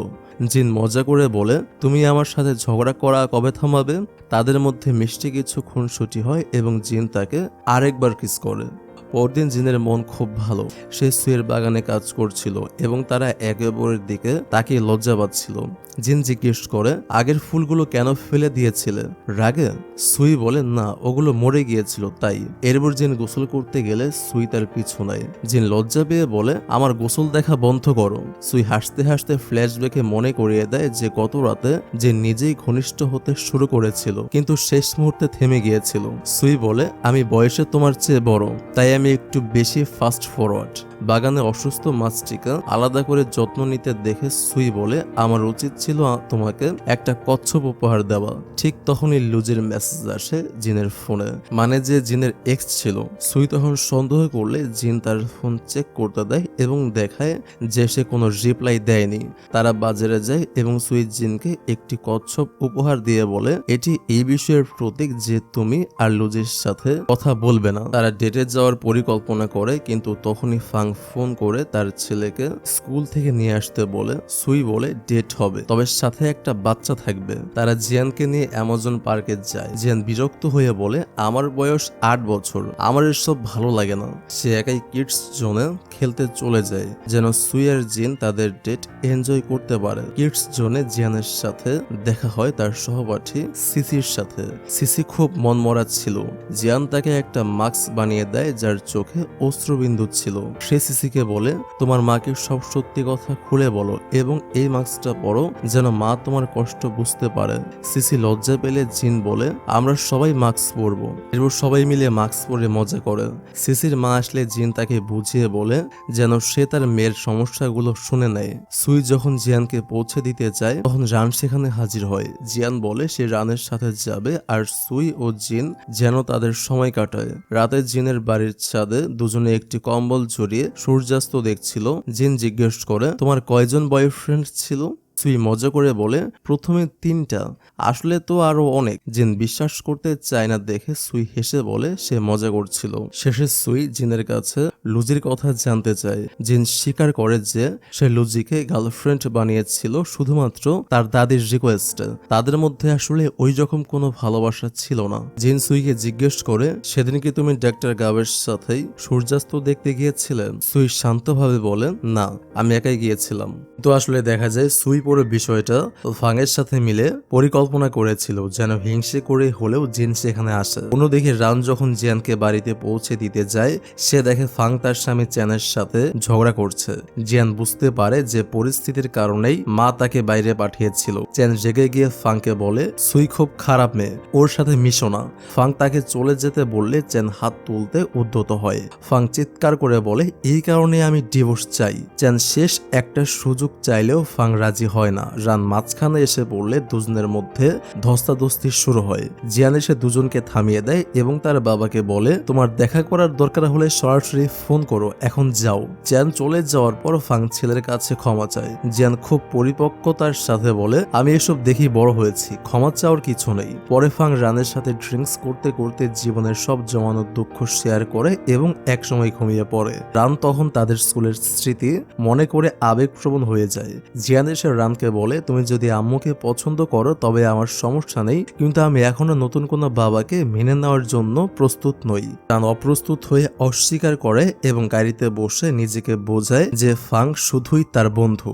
Speaker 1: জিন মজা করে বলে, তুমি আমার সাথে ঝগড়া করা কবে থামাবে? তাদের মধ্যে মিষ্টি কিছু খুনসুটি হয় এবং জিন তাকে আরেকবার কিস করে। পরদিন জিনের মন খুব ভালো। সে সুইয়ের বাগানে কাজ করছিল এবং তারা একে অপরের দিকে তাকিয়ে লজ্জা পাচ্ছিল। জিন জিজ্ঞেস করে, আগের ফুলগুলো কেন ফেলে দিয়েছিলে? রাগে? সুই বলে, না, ওগুলো মরে গিয়েছিল তাই। এরপর জিন গোসল করতে গেলে সুই তার পিছু নেয়। জিন লজ্জা পেয়ে বলে, আমার গোসল দেখা বন্ধ করো। সুই হাসতে হাসতে ফ্ল্যাশব্যাকে মনে করিয়ে দেয় যে গত রাতে যে নিজেই ঘনিষ্ঠ হতে শুরু করেছিল কিন্তু শেষ মুহূর্তে থেমে গিয়েছিল। সুই বলে, আমি বয়সে তোমার চেয়ে বড়, তাই আমি একটু বেশি ফাস্ট ফরওয়ার্ড। বাগানে অসুস্থ মাছটিকে আলাদা করে যত্ন নিতে দেখে সুই বলে, আমার উচিত ছিল তোমাকে একটা কচ্ছপ উপহার দেওয়া। ঠিক তখনই লুজির মেসেজ আসে জিনের ফোনে, মানে যে জিনের এক্স ছিল। সুই তখন সন্দেহ করলে জিন তার ফোন চেক করতে দেয় এবং দেখায় যে সে কোনো রিপ্লাই দেয়নি। তারা বাজারে যায় এবং সুই জিনকে একটি কচ্ছপ উপহার দিয়ে বলে, এটি এই বিষয়ের প্রতীক যে তুমি আর লুজির সাথে কথা বলবে না। তারা ডেটে যাওয়ার পরিকল্পনা করে, কিন্তু তখনই ফাং ফোন করে তার ছেলেকে স্কুল থেকে নিয়ে আসতে বলে। সুই বলে, ডেট হবে, তবে সাথে একটা বাচ্চা থাকবে। তারা জিয়ানকে নিয়ে অ্যামাজন পার্কে যায়। জিয়ান বিরক্ত হয়ে বলে, আমার বয়স 8 বছর, আমার এসব ভালো লাগে না। সে একাই কিডস জোনে খেলতে চলে যায় যেন সুই আর জিন তাদের ডেট এনজয় করতে পারে। কিডস জোনে জিয়ানের সাথে দেখা হয় তার সহপাঠী সিসির সাথে। সিসি খুব মনমরা ছিল। জিয়ান তাকে একটা মাস্ক বানিয়ে দেয় যার চোখে অশ্রুবিন্দু ছিল। সে সিসিকে বলে, তোমার মাকে সব সত্যি কথা খুলে বলো এবং এই মাস্কটা পরো যেন মা তোমার কষ্ট বুঝতে পারে। সিসি লজ্জা পেলে জিন বলে, আমরা সবাই মাস্ক পরবো। এরপর সবাই মিলে মাস্ক পরে মজা করে। সিসির মা আসলে জিন তাকে বুঝিয়ে বলে যেন সে তার মেয়ের সমস্যাগুলো শুনে নেয়। সুই যখন জিয়ানকে পৌঁছে দিতে চায় তখন রান সেখানে হাজির হয়। জিয়ান বলে সে রানের সাথে যাবে আর সুই ও জিন যেন তাদের সময় কাটায়। রাতে জিনের বাড়ির ছাদে দুজনে একটি কম্বল জড়িয়ে সূর্যাস্ত দেখছিল। জিন জিজ্ঞেস করে, তোমার কয়জন বয়ফ্রেন্ড ছিল? সুই মজা করে বলে, প্রথমে 3টা, আসলে তো আরো অনেক। জিন বিশ্বাস করতে চায় না দেখে সুই হেসে বলে সে মজা করছিল। শেষে সুই জিনের কাছে লুজির কথা জানতে চায়। জিন স্বীকার করে যে সে লুজিকে গার্লফ্রেন্ড বানিয়েছিল শুধুমাত্র তার দাদির রিকোয়েস্টে। তাদের মধ্যে আসলে ওই রকম কোনো ভালোবাসা ছিল না। জিন সুইকে জিজ্ঞেস করে, সেদিন কি তুমি ডাক্তার গাওয়ের সাথেই সূর্যাস্ত দেখতে গিয়েছিলেন? সুই শান্তভাবে বলে, না, আমি একাই গিয়েছিলাম। তো আসলে দেখা যায় সুই পুরো বিষয়টা ফাংয়ের সাথে মিলে পরিকল্পনা করেছিল যেন হিংসে করে হলেও জিন সেখানে আসে। অন্যদিকে রান যখন জিয়ানকে বাড়িতে পৌঁছে দিতে যায় সে দেখে ফাং তার স্বামী চ্যানের সাথে ঝগড়া করছে। জিয়ান বুঝতে পারে যে পরিস্থিতির কারণেই মা তাকে বাইরে পাঠিয়েছিল। চ্যান রেগে গিয়ে ফাংকে বলে, সুই খুব খারাপ মেয়ে, ওর সাথে মিশো না। ফাং তাকে চলে যেতে বললে চ্যান হাত তুলতে উদ্যত হয়। ফাং চিৎকার করে বলে, এই কারণে আমি ডিভোর্স চাই। চ্যান শেষ একটা সুযোগ চাইলেও ফাং রাজি হয় না। রান মাঝখানে এসে পড়লে দুজনের মধ্যে ধস্তাধস্তি শুরু হয়। জিয়ান এসে দুজনকে থামিয়ে দেয় এবং তার বাবাকে বলে, তোমার দেখা করার দরকার হলে সরাসরি ফোন করো, এখন যাও। জিয়ান চলে যাওয়ার পর ফাং ছেলের কাছে ক্ষমা চায়। জিয়ান খুব পরিপক্কতার সাথে বলে, আমি এসব দেখি বড় হয়েছি, ক্ষমা চাওয়ার কিছু নেই। পরে ফাং রানের সাথে ড্রিঙ্কস করতে করতে জীবনের সব জমানো দুঃখ শেয়ার করে এবং একসময় ঘুমিয়ে পড়ে। রান তখন তাদের স্কুলের স্মৃতি মনে করে আবেগপ্রবণ হয়ে যায়। জিয়ান এসে রানকে বলে, তুমি যদি আম্মুকে পছন্দ করো তবে আমার সমস্যা নেই, কিন্তু আমি এখনো নতুন কোনো বাবাকে মেনে নেওয়ার জন্য প্রস্তুত নই। রান অপ্রস্তুত হয়ে অস্বীকার করে এবং গাড়িতে বসে নিজেকে বোঝায় যে ফাং শুধুই তার বন্ধু।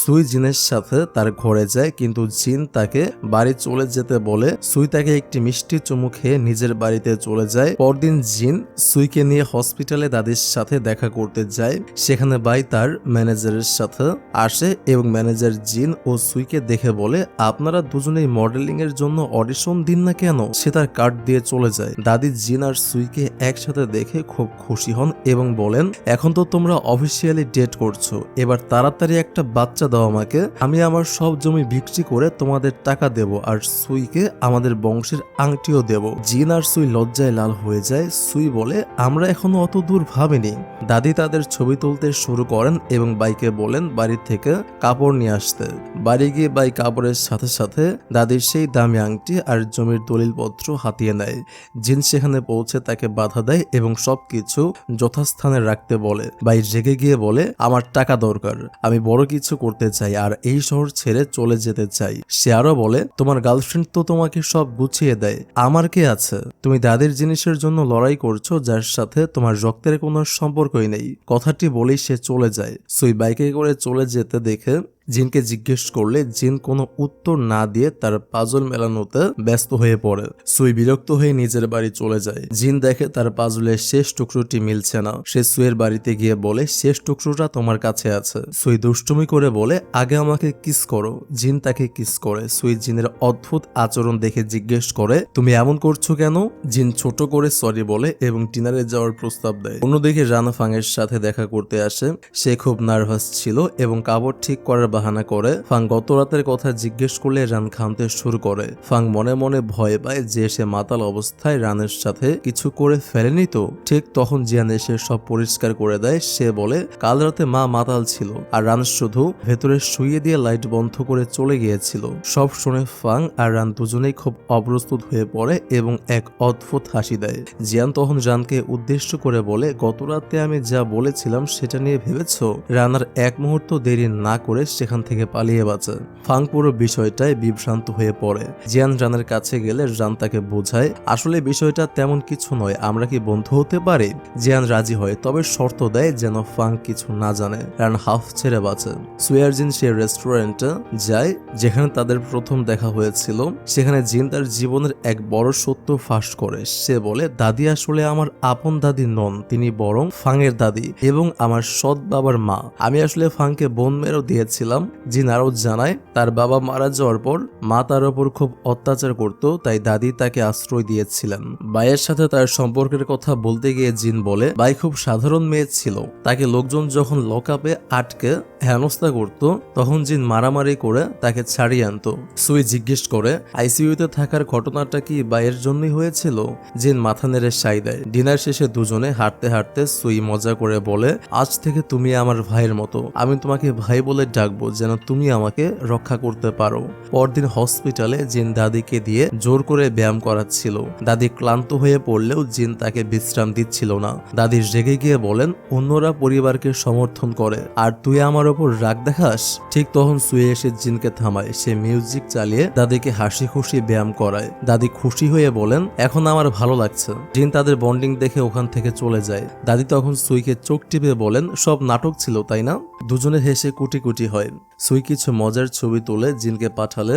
Speaker 1: সুই জিনের সাথে তার ঘরে যায় কিন্তু জিন তাকে বাড়ি চলে যেতে বলে। সুই তাকে একটি মিষ্টি চুমু খেয়ে নিজের বাড়িতে চলে যায়। পরদিন জিন সুইকে নিয়ে হসপিটালে দাদির সাথে দেখা করতে যায়। সেখানে বাই তার ম্যানেজারের সাথে আসে এবং ম্যানেজার জিন ও সুইকে দেখে বলে, আপনারা দুজনেই মডেলিং এর জন্য অডিশন দিন না কেন? সে তার কার্ড দিয়ে চলে যায়। দাদি জিন আর সুইকে একসাথে দেখে খুব খুশি হন এবং বলেন, এখন তো তোমরা অফিসিয়ালি ডেট করছো, এবার তাড়াতাড়ি একটা বাচ্চা দাও আমাকে, আমি আমার সব জমি বিক্রি করে তোমাদের টাকা দেব আর সুইকে আমাদের বংশের আংটিও দেব। জিন আর সুই লজ্জায় লাল হয়ে যায়। সুই বলে, আমরা এখনো অত দূর ভাবিনি। দাদি তাদের ছবি তুলতে শুরু করেন এবং বাইকে বলেন বাড়ি থেকে কাপড় নিয়ে আসতে। বাড়ি গিয়ে বাই কাপড়ের সাথে সাথে দাদির সেই দামি আংটি আর জমির দলিলপত্র হাতিয়ে নেয়। জিন সেখানে পৌঁছে তাকে বাধা দেয় এবং সবকিছু যথাস্থানে রাখতে বলে। বাই রেগে গিয়ে বলে, আমার টাকা দরকার, আমি বড় কিছু করতে চাই আর এই শহর ছেড়ে চলে যেতে চাই। সে আরো বলে, তোমার গার্লফ্রেন্ড তো তোমাকে সব গুছিয়ে দেয়, আমার কে আছে? তুমি দাদির জিনিসের জন্য লড়াই করছো যার সাথে তোমার রক্তের কোনো সম্পর্কই নেই। কথাটি বলেই সে চলে যায়। সুই বাইকে করে চলে যেতে দেখে জিনকে জিজ্ঞেস করলে জিন কোনো উত্তর না দিয়ে তার পাজল মেলানোতে ব্যস্ত হয়ে পড়ে। সুই বিরক্ত হয়ে নিজের বাড়ি চলে যায়। জিন দেখে তার পাজলের শেষ টুকরোটি মিলছে না। সে সুইয়ের বাড়িতে গিয়ে বলে, শেষ টুকরোটা তোমার কাছে আছে। সুই দুষ্টুমি করে বলে, আগে আমাকে কিস করো। জিন তাকে কিস করে। সুই জিনের অদ্ভুত আচরণ দেখে জিজ্ঞেস করে, তুমি এমন করছো কেন? জিন ছোট করে সরি বলে এবং ডিনারে যাওয়ার প্রস্তাব দেয়। অন্যদিকে রানা ফাংয়ের সাথে দেখা করতে আসে। সে খুব নার্ভাস ছিল এবং কাপড় ঠিক করার বাহানা করে। ফাং গত রাতের কথা জিজ্ঞেস করলে রান খামতে শুরু করে। ফাং মনে মনে ভয় পায় যে সে মাতাল অবস্থায় রানের সাথে কিছু করে ফেলেনি তো। ঠিক তখন জিয়ান এসে সব পরিষ্কার করে দেয়। সে বলে, কাল রাতে মা মাতাল ছিল আর রান শুধু ভেতরে শুইয়ে দিয়ে লাইট বন্ধ করে চলে গিয়েছিল। সব শুনে ফাং আর রান দুজনেই খুব অপ্রস্তুত হয়ে পড়ে এবং এক অদ্ভুত হাসি দেয়। জিয়ান তখন রানকে উদ্দেশ্য করে বলে, গত রাতে আমি যা বলেছিলাম সেটা নিয়ে ভেবেছো? রানার এক মুহূর্ত দেরি না করে সেখান থেকে পালিয়ে বাঁচে। ফাং পুরো বিষয়টায় বিভ্রান্ত হয়ে পড়ে। জিয়ান রানের কাছে গেলে রান তাকে বোঝায়, আসলে বিষয়টা তেমন কিছু নয়, আমরা কি বন্ধু হতে পারি? জিয়ান রাজি হয়, তবে শর্ত দেয় যেন ফাং কিছু না জানে। রান হাফ ছেড়ে বাঁচে। সুয়ার জিন সে রেস্টুরেন্টে যায় যেখানে তাদের প্রথম দেখা হয়েছিল। সেখানে জিন তার জীবনের এক বড় সত্য ফাঁস করে। সে বলে, দাদি আসলে আমার আপন দাদি নন, তিনি বরং ফাংয়ের দাদি এবং আমার সৎ বাবার মা। আমি আসলে ফাংকে বোন মেরেও দিয়েছিলাম। জিন আরও জানায়, তার বাবা মারা যাওয়ার পর মা তার ওপর খুব অত্যাচার করত, তাই দাদি তাকে আশ্রয় দিয়েছিলেন। বাইয়ের সাথে তার সম্পর্কের কথা বলতে গিয়ে জিন বলে, বাই খুব সাধারণ মেয়ে ছিল, তাকে লোকজন যখন লকআপে আটকে হেনস্থা করত তখন জিন মারামারি করে তাকে ছাড়িয়ে আনতো। সুই জিজ্ঞেস করে, আইসিইউতে থাকার ঘটনাটা কি বাইয়ের জন্যই হয়েছিল? জিন মাথা নেড়ে সাই দেয়। ডিনার শেষে দুজনে হাঁটতে হাঁটতে সুই মজা করে বলে, আজ থেকে তুমি আমার ভাইয়ের মতো, আমি তোমাকে ভাই বলে ডাকবো যেন তুমি আমাকে রক্ষা করতে পারো। পরদিন হসপিটালে জিন দাদিকে দিয়ে জোর করে ব্যায়াম করাচ্ছিল। দাদি ক্লান্ত হয়ে পড়লেও জিন তাকে বিশ্রাম দিচ্ছিল না। দাদি রেগে গিয়ে বলেন, অন্যরা পরিবারকে সমর্থন করে আর তুই আমার ওপর রাগ দেখাস? ঠিক তখন সুয়ে এসে জিনকে থামায়। সে মিউজিক চালিয়ে দাদিকে হাসি খুশি ব্যায়াম করায়। দাদি খুশি হয়ে বলেন, এখন আমার ভালো লাগছে। জিন তাদের বন্ডিং দেখে ওখান থেকে চলে যায়। দাদি তখন সুইকে চোখ টিপে বলেন, সব নাটক ছিল তাই না? দুজনে হেসে কুটি কুটি হয়। সুই কিছু মজার ছবি তুলে জিনকে পাঠালে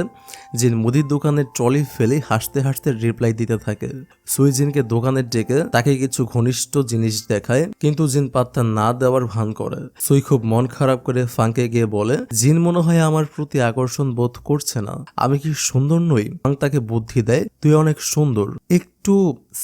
Speaker 1: জিন মুদির দোকানের ট্রলি ফেলে হাসতে হাসতে রিপ্লাই দিতে থাকে। সুই জিনকে দোকানে ডেকে তাকে কিছু ঘনিষ্ঠ জিনিস দেখায়, কিন্তু জিন পাত্তা না দেওয়ার ভান করে। সুই খুব মন খারাপ করে ফাংকে গিয়ে বলে, জিন মনে হয় আমার প্রতি আকর্ষণ বোধ করছে না, আমি কি সুন্দর নই? ফাং তাকে বুদ্ধি দেয়, তুই অনেক সুন্দর, একটু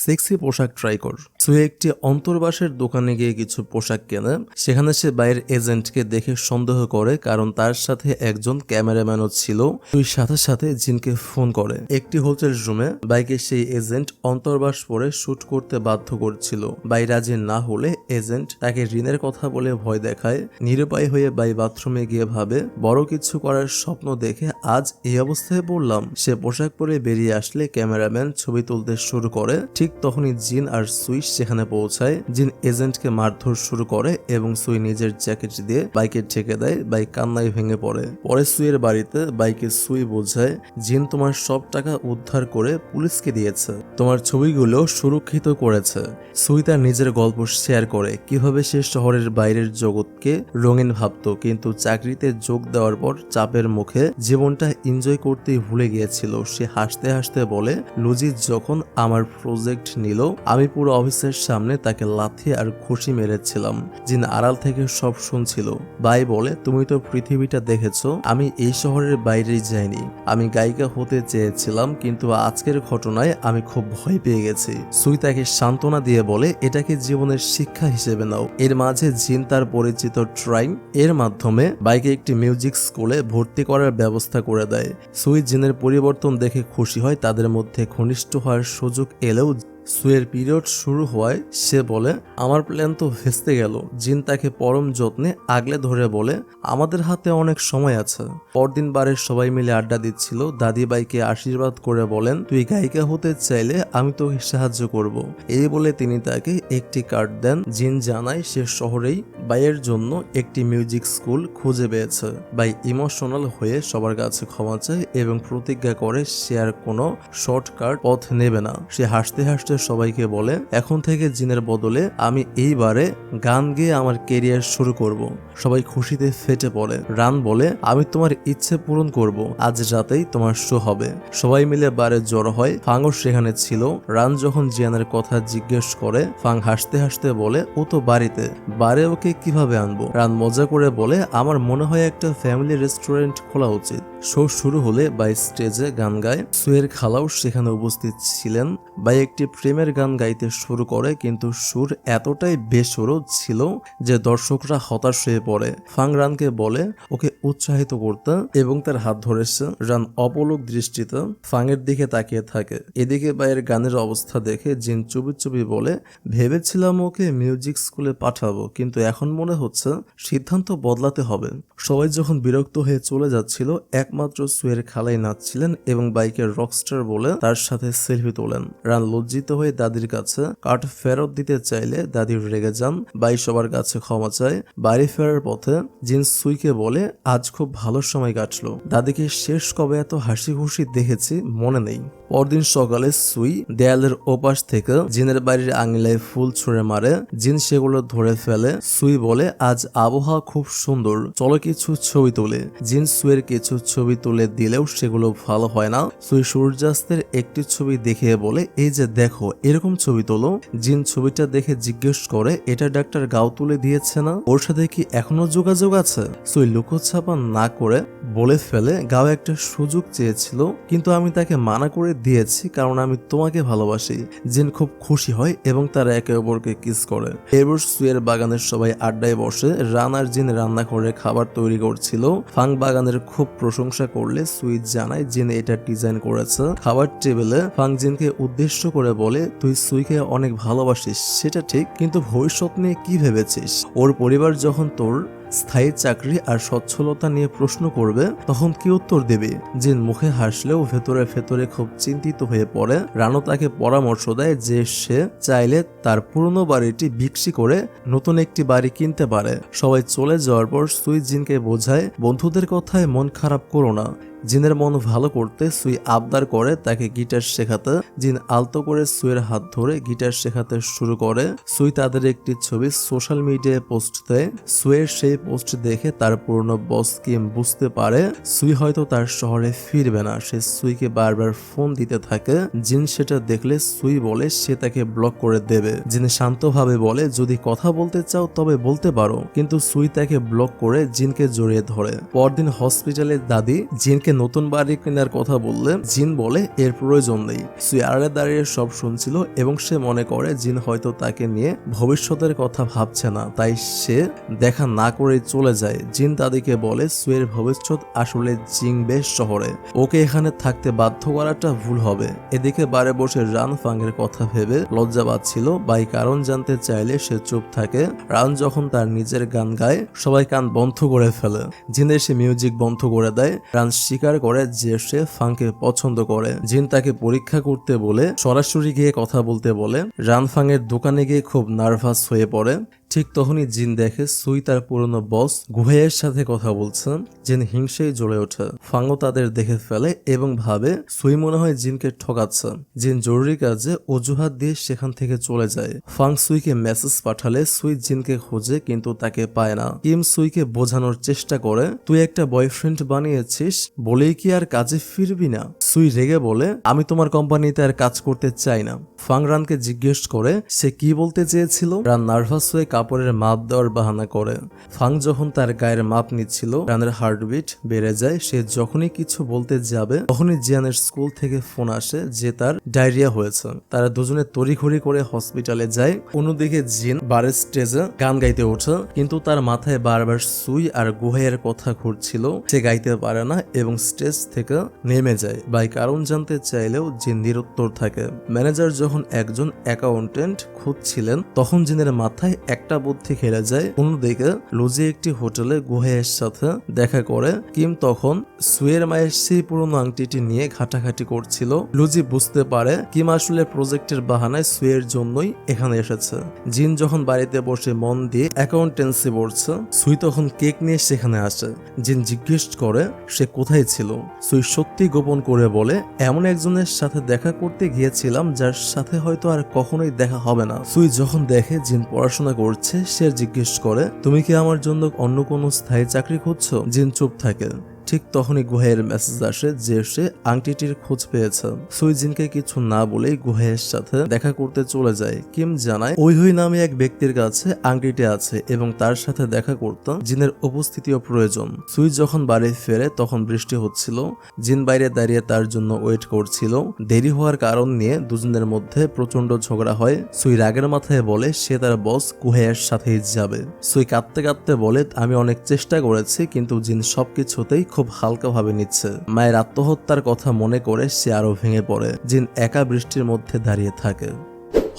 Speaker 1: সেক্সি পোশাক ট্রাই কর। সুই একটি অন্তর্বাসের দোকানে গিয়ে কিছু পোশাক কেনে। সেখানে সে বাইরের এজেন্টকে দেখে সন্দেহ করে, কারণ তার সাথে একজন ক্যামেরাম্যানও ছিল। সুই সাথে সাথে জিনকে ফোন করে। একটি হোটেল রুমে বাইকে সেই এজেন্ট অন্তর্বাস পরে শুট করতে বাধ্য করছিল। বাই রাজি না হলে এজেন্ট তাকে ঋণের কথা বলে ভয় দেখায়। নিরুপায় হয়ে বাই বাথরুমে গিয়ে ভাবে, বড় কিছু করার স্বপ্ন দেখে আজ এই অবস্থায় পড়লাম। সে পোশাক পরে বেরিয়ে আসলে ক্যামেরাম্যান ছবি তুলতে শুরু করে। ঠিক তখনই জিন আর সুই সেখানে পৌঁছায়। জিন এজেন্টকে মারধর শুরু করে এবং সুই নিজের জ্যাকেট দিয়ে বাইকে ঢেকে দেয়। বাইক কান্নায় ভেঙে পড়ে। পরে সুইয়ের বাড়িতে বাইকে সুই বোঝায়, জিন তোমার সব টাকা উদ্ধার করে পুলিশকে দিয়েছে, তোমার ছবিগুলো সুরক্ষিত করেছে। সুই তার নিজের গল্প শেয়ার করে কিভাবে সে শহরের বাইরের জগৎকে রঙিন ভাবত, কিন্তু চাকরিতে যোগ দেওয়ার পর চাপের মুখে জীবনটা এনজয় করতেই ভুলে গিয়েছিল। সে হাসতে হাসতে বলে, লুজি যখন আমার আমার প্রজেক্ট নিল আমি পুরো অফিসের সামনে তাকে লাথি আর ঘুষি মেরেছিলাম। জিন আড়াল থেকে সব শুনছিল। বাই বলে, তুমি তো পৃথিবীটা দেখেছো, আমি এই শহরের বাইরেই যাইনি। আমি গায়িকা হতে চেয়েছিলাম, কিন্তু আজকের ঘটনায় আমি খুব ভয় পেয়ে গেছি। সুই তাকে সান্ত্বনা দিয়ে বলে, এটাকে জীবনের শিক্ষা হিসেবে নাও। এর মাঝে জিন তার পরিচিত ট্রাইম এর মাধ্যমে বাইকে একটি মিউজিক স্কুলে ভর্তি করার ব্যবস্থা করে দেয়। সুই জিনের পরিবর্তন দেখে খুশি হয়। তাদের মধ্যে ঘনিষ্ঠ হওয়ার সুযোগ এলেও সুয়ের পিরিয়ড শুরু হওয়ায় সে বলে, আমার প্ল্যান তো ভেস্তে গেল। জিন তাকে পরম যত্নে আগলে ধরে বলে, আমাদের হাতে অনেক সময় আছে। পরদিন বারের সবাই মিলে আড্ডা দিচ্ছিল। দাদিবাইকে আশীর্বাদ করে বলেন, তুই গায়িকা হতে চাইলে আমি তোকে সাহায্য করব। এই বলে তিনি তাকে একটি কার্ড দেন। জিন জানায় সে শহরেই বাইয়ের জন্য একটি মিউজিক স্কুল খুঁজে পেয়েছে। বাই ইমোশনাল হয়ে সবার কাছে ক্ষমা চায় এবং প্রতিজ্ঞা করে সে আর কোনো শর্টকাট পথ নেবে না। সে হাসতে হাসতে সবাইকে বলে, এখন থেকে জিনের বদলে আমি এইবারে গান গেয়ে আমার কেরিয়ার শুরু করব। সবাই খুশিতে ফেটে পড়ে। রান বলে, আমি তোমার ইচ্ছে পূরণ করব, আজ রাতেই তোমার শো হবে। সবাই মিলে বারে জড়ো হয়। ফাংও সেখানে ছিল। রান যখন জিয়ানের কথা জিজ্ঞেস করে, ফাং হাসতে হাসতে বলে, ও তো বাড়িতে, বারে ওকে কিভাবে আনবো? রান মজা করে বলে, আমার মনে হয় একটা ফ্যামিলি রেস্টুরেন্ট খোলা উচিত। শো শুরু হলে বাই স্টেজে গান গায়। সুয়ের খালাও সেখানে উপস্থিত ছিলেন। বাই একটি প্রেমের গান গাইতে শুরু করে, কিন্তু সুর এতটাই বেসুরো ছিল যে দর্শকরা হতাশ হয়ে পড়ে। ফাং রানকে বলে ওকে উৎসাহিত করতে এবং তার হাত ধরেছে। রান অপলক দৃষ্টিতে ফাংয়ের দিকে তাকিয়ে থাকে। এদিকে বাইয়ের গানের অবস্থা দেখে জিন চুপি চুপি বলে, ভেবেছিলাম ওকে মিউজিক স্কুলে পাঠাবো, কিন্তু এখন মনে হচ্ছে সিদ্ধান্ত বদলাতে হবে। সবাই যখন বিরক্ত হয়ে চলে যাচ্ছিল, একমাত্র সুয়ের খালাই নাচছিলেন এবং বাইকে রকস্টার বলে তার সাথে সেলফি তোলেন। রান লজ্জিত হয়ে দাদির কাছে কার্ড ফেরত দিতে চাইলে দাদি রেগে যান। বাই সবার কাছে ক্ষমা চায়। বাড়ি ফেরার পথে জিন সুইকে বলে, আজ খুব ভালো সময় কাটলো। দাদিকে শেষ কবে এত হাসি খুশি দেখেছি মনে নেই। পরদিন সকালে সুই দেয়ালের ওপাশ থেকে জিনের বাড়ির আঙিলায় ফুল ছুঁড়ে মারে। জিন সেগুলো ধরে ফেলে। সুই বলে, আজ আবহাওয়া খুব সুন্দর, চলো কিছু ছবি তোলে। জিন সুয়ের কিছু ছবি তুলে দিলেও সেগুলো ভালো হয় না। সুই সূর্যাস্তের একটি ছবি দেখিয়ে বলে, এই যে দেখো, এরকম ছবি তোলো। জিন ছবিটা দেখে জিজ্ঞেস করে, এটা ডাক্তার গাও তুলে দিয়েছে না? ওর সাথে কি এখনো যোগাযোগ আছে? সুই লুকোছাপা না করে বলে ফেলে, গাও একটা সুযোগ চেয়েছিল, কিন্তু আমি তাকে মানা করে দিয়েছি, কারণ আমি তোমাকে ভালোবাসি। জিন খুব খুশি হয় এবং তারা একে অপরকে কিস করে। এরপর সুয়ের বাগানের সবাই আড্ডায় বসে। রান আর জিন রান্না করে খাবার তৈরি করছিল। ফাং বাগানের খুব প্রশংসা করলে সুই জানায় জিন এটা ডিজাইন করেছে। খাবার টেবিলে ফাং জিনকে উদ্দেশ্য করে বলে, তুই সুইকে অনেক ভালোবাসিস সেটা ঠিক, কিন্তু ভবিষ্যৎ নিয়ে কি ভেবেছিস? ওর পরিবার যখন তোর স্থায়ী চাকরি আর সচ্ছলতা নিয়ে প্রশ্ন করবে তখন কি উত্তর দেবে? জিন মুখে হাসলেও ভেতরে ভেতরে খুব চিন্তিত হয়ে পড়ে। রানও তাকে পরামর্শ দেয় যে সে চাইলে তার পুরনো বাড়িটি বিক্রি করে নতুন একটি বাড়ি কিনতে পারে। সবাই চলে যাওয়ার পর সুই জিনকে বোঝায়, বন্ধুদের কথায় মন খারাপ করো না। জিনের মন ভালো করতে সুই আবদার করে তাকে গিটার শেখাতে। জিন আলতো করে সুইয়ের হাত ধরে গিটার শেখাতে শুরু করে। সুই তাদের একটি ছবি সোশ্যাল মিডিয়ায় পোস্ট দেয়। সুইয়ের সেই পোস্ট দেখে তার পুরনো বস কিম বুঝতে পারে সুই হয়তো তার শহরে ফিরবে না। সে সুইকে বারবার ফোন দিতে থাকে। জিন সেটা দেখলে সুই বলে সে তাকে ব্লক করে দেবে। জিন শান্তভাবে বলে, যদি কথা বলতে চাও তবে বলতে পারো, কিন্তু সুই তাকে ব্লক করে জিনকে জড়িয়ে ধরে। পরদিন হসপিটালে দাদি জিনকে নতুন বাড়ি কেনার কথা বললে জিন বলে এর প্রয়োজন নেই। সুই আড়ে দাঁড়িয়ে সব শুনছিল এবং সে মনে করে জিন হয়তো তাকে নিয়ে ভবিষ্যতের কথা ভাবছে না, তাই সে দেখা না করে চলে যায়। জিন দাদিকে বলে সুয়ের ভবিষ্যৎ আসলে জিংবে শহরে, ওকে এখানে থাকতে বাধ্য করাটা ভুল হবে। এদিকে বারে বসে রান ফাংয়ের কথা ভেবে লজ্জা পাচ্ছিল। বাই কারণ জানতে চাইলে সে চুপ থাকে। রান যখন তার নিজের গান গায় সবাই কান বন্ধ করে ফেলে। জিনের সে মিউজিক বন্ধ করে দেয়। রান স্বীকার করে যে সে ফাংকে পছন্দ করে। জিন তাকে পরীক্ষা করতে বলে সরাসরি গিয়ে কথা বলতে বলে। রান ফাংয়ের দোকানে গিয়ে খুব নার্ভাস হয়ে পড়ে। ঠিক তখনই জিন দেখে সুই তার পুরনো বস গুহের সাথে কথা বলছে। জিন হিংসেই জ্বলে ওঠে। ফাংও তাদের দেখে ফেলে এবং ভাবে সুই মনে হয় জিনকে ঠকাচ্ছে। জিন জরুরি কাজে অজুহাত দিয়ে সেখান থেকে চলে যায়। ফাং সুইকে মেসেজ পাঠালে সুই জিনকে খোঁজে কিন্তু তাকে পায় না। কিম সুইকে বোঝানোর চেষ্টা করে তুই একটা বয়ফ্রেন্ড বানিয়েছিস বলেই কি আর কাজে ফিরবি না। সুই রেগে বলে আমি তোমার কোম্পানিতে আর কাজ করতে চাই না। ফাং রানকে জিজ্ঞেস করে সে কি বলতে চেয়েছিল। রান নার্ভাস হয়ে কাপড়ের মাপ দেওয়ার বাহানা করে। ফাং যখন তার গায়ের মাপ নিচ্ছিল রানের হার্টবিট বেড়ে যায়। সে যখনই কিছু বলতে যাবে তখনই জিয়ানের স্কুল থেকে ফোন আসে যে তার ডায়রিয়া হয়েছে। তারা দুজনে তড়িঘড়ি করে হসপিটালে যায়। অন্যদিকে জিন বারের স্টেজে গান গাইতে ওঠে কিন্তু তার মাথায় বারবার সুই আর গুহাইয়ের কথা ঘুরছিল। সে গাইতে পারে না এবং স্টেজ থেকে নেমে যায়। বাই কারণ জানতে চাইলেও জিন নিরুত্তর থাকে। ম্যানেজার যখন একজন অ্যাকাউন্টেন্ট খুঁজছিলেন তখন জিনের মাথায় একটা বুদ্ধি খেলে যায়। অন্যদিকে লুজি একটি হোটেলে গুহাইয়ের সাথে দেখা করে। কিম তখন সুইয়ের মায়ের সেই পুরনো আংটিটি নিয়ে ঘাটাঘাটি করছিল। লুজি বুঝতে পারে কিম আসলে প্রজেক্টের বাহানায় সুইয়ের জন্যই এখানে এসেছে। জিন যখন বাড়িতে বসে মন দিয়ে অ্যাকাউন্টেন্সি পড়ছে সুই তখন কেক নিয়ে সেখানে আসে। জিন জিজ্ঞেস করে সে কোথায় ছিল। সুই সত্যি গোপন করে বলে এমন একজনের সাথে দেখা করতে গিয়েছিলাম যার সাথে হয়তো আর কখনোই দেখা হবে না। সুই যখন দেখে জিন পড়াশোনা করছে সে জিজ্ঞেস করে তুমি কি আমার জন্য অন্য কোনো স্থায়ী চাকরি খুঁজছো। জিন চুপ থাকে। ঠিক তখনই গুহাইয়ের মেসেজ আসে যে সে আংটিটির খোঁজ পেয়েছে। সুই জিনকে কিছু না বলেই গুহাইয়ের সাথে দেখা করতে চলে যায়। কিম জানায় ওই নামে এক ব্যক্তির কাছে আংটিটি আছে এবং তার সাথে দেখা করতে জিনের উপস্থিতিও প্রয়োজন। সুই যখন বাড়ি ফেরে তখন বৃষ্টি হচ্ছিল। জিন বাইরে দাঁড়িয়ে তার জন্য ওয়েট করছিল। দেরি হওয়ার কারণ নিয়ে দুজনের মধ্যে প্রচন্ড ঝগড়া হয়। সুই রাগের মাথায় বলে সে তার বস গুহাইয়ের সাথেই যাবে। সুই কাঁদতে কাঁদতে বলে আমি অনেক চেষ্টা করেছি কিন্তু জিন সবকিছুতেই খুব হালকাভাবে নিচ্ছে। মায়ের আত্মহত্যার কথা মনে করে সে আরো ভেঙে পড়ে। জিন একা বৃষ্টির মধ্যে দাঁড়িয়ে থাকে।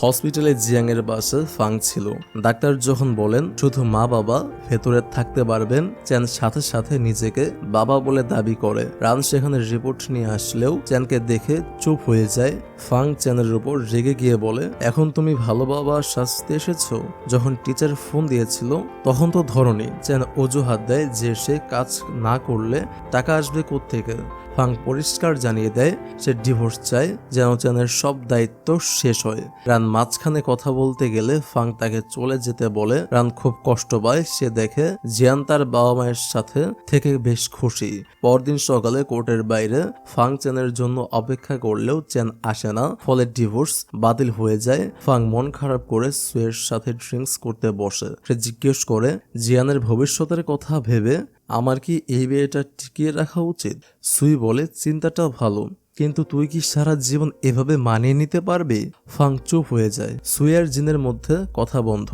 Speaker 1: হসপিটালে জিয়াং এর বাসে ফাং ছিল। ডাক্তার যখন বলেন শুধু মা বাবা ভেতরে থাকতে পারবেন, চ্যান সাথে সাথে নিজেকে বাবা বলে দাবি করে। রান সেখানে রিপোর্ট নিয়ে আসলেও চ্যানকে দেখে চুপ হয়ে যায়। ফাং চ্যানের উপর রেগে গিয়ে বলে এখন তুমি ভালো বাবা সাজতে এসেছো। যখন টিচার ফোন দিয়েছিল তখন তো ধরনি। চ্যান অজুহাত দেয় যে সে কাজ না করলে টাকা আসবে কোত্থেকে। ফাং পরিষ্কার জানিয়ে দেয় সে ডিভোর্স চায় যেন চ্যানের সব দায়িত্ব শেষ হয়। রান মাঝখানে কথা বলতে গেলে ফাং তাকে চলে যেতে বলে। রান খুব কষ্ট পায়। সে দেখে জিয়ান তার বাবা মায়ের সাথে থেকে বেশ খুশি। পরদিন সকালে কোর্টের বাইরে ফাং চ্যানের জন্য অপেক্ষা করলেও চ্যান আসে না। ফলে ডিভোর্স বাতিল হয়ে যায়। ফাং মন খারাপ করে সুয়ের সাথে ড্রিঙ্কস করতে বসে। সে জিজ্ঞেস করে জিয়ানের ভবিষ্যতের কথা ভেবে আমার কি এই বিয়েটা টিকিয়ে রাখা উচিত। সুই বলে চিন্তাটা ভালো কিন্তু তুই কি সারা জীবন এভাবে মানিয়ে নিতে পারবি। ফাং চুপ হয়ে যায়। সুই আর জিনের মধ্যে কথা বন্ধ।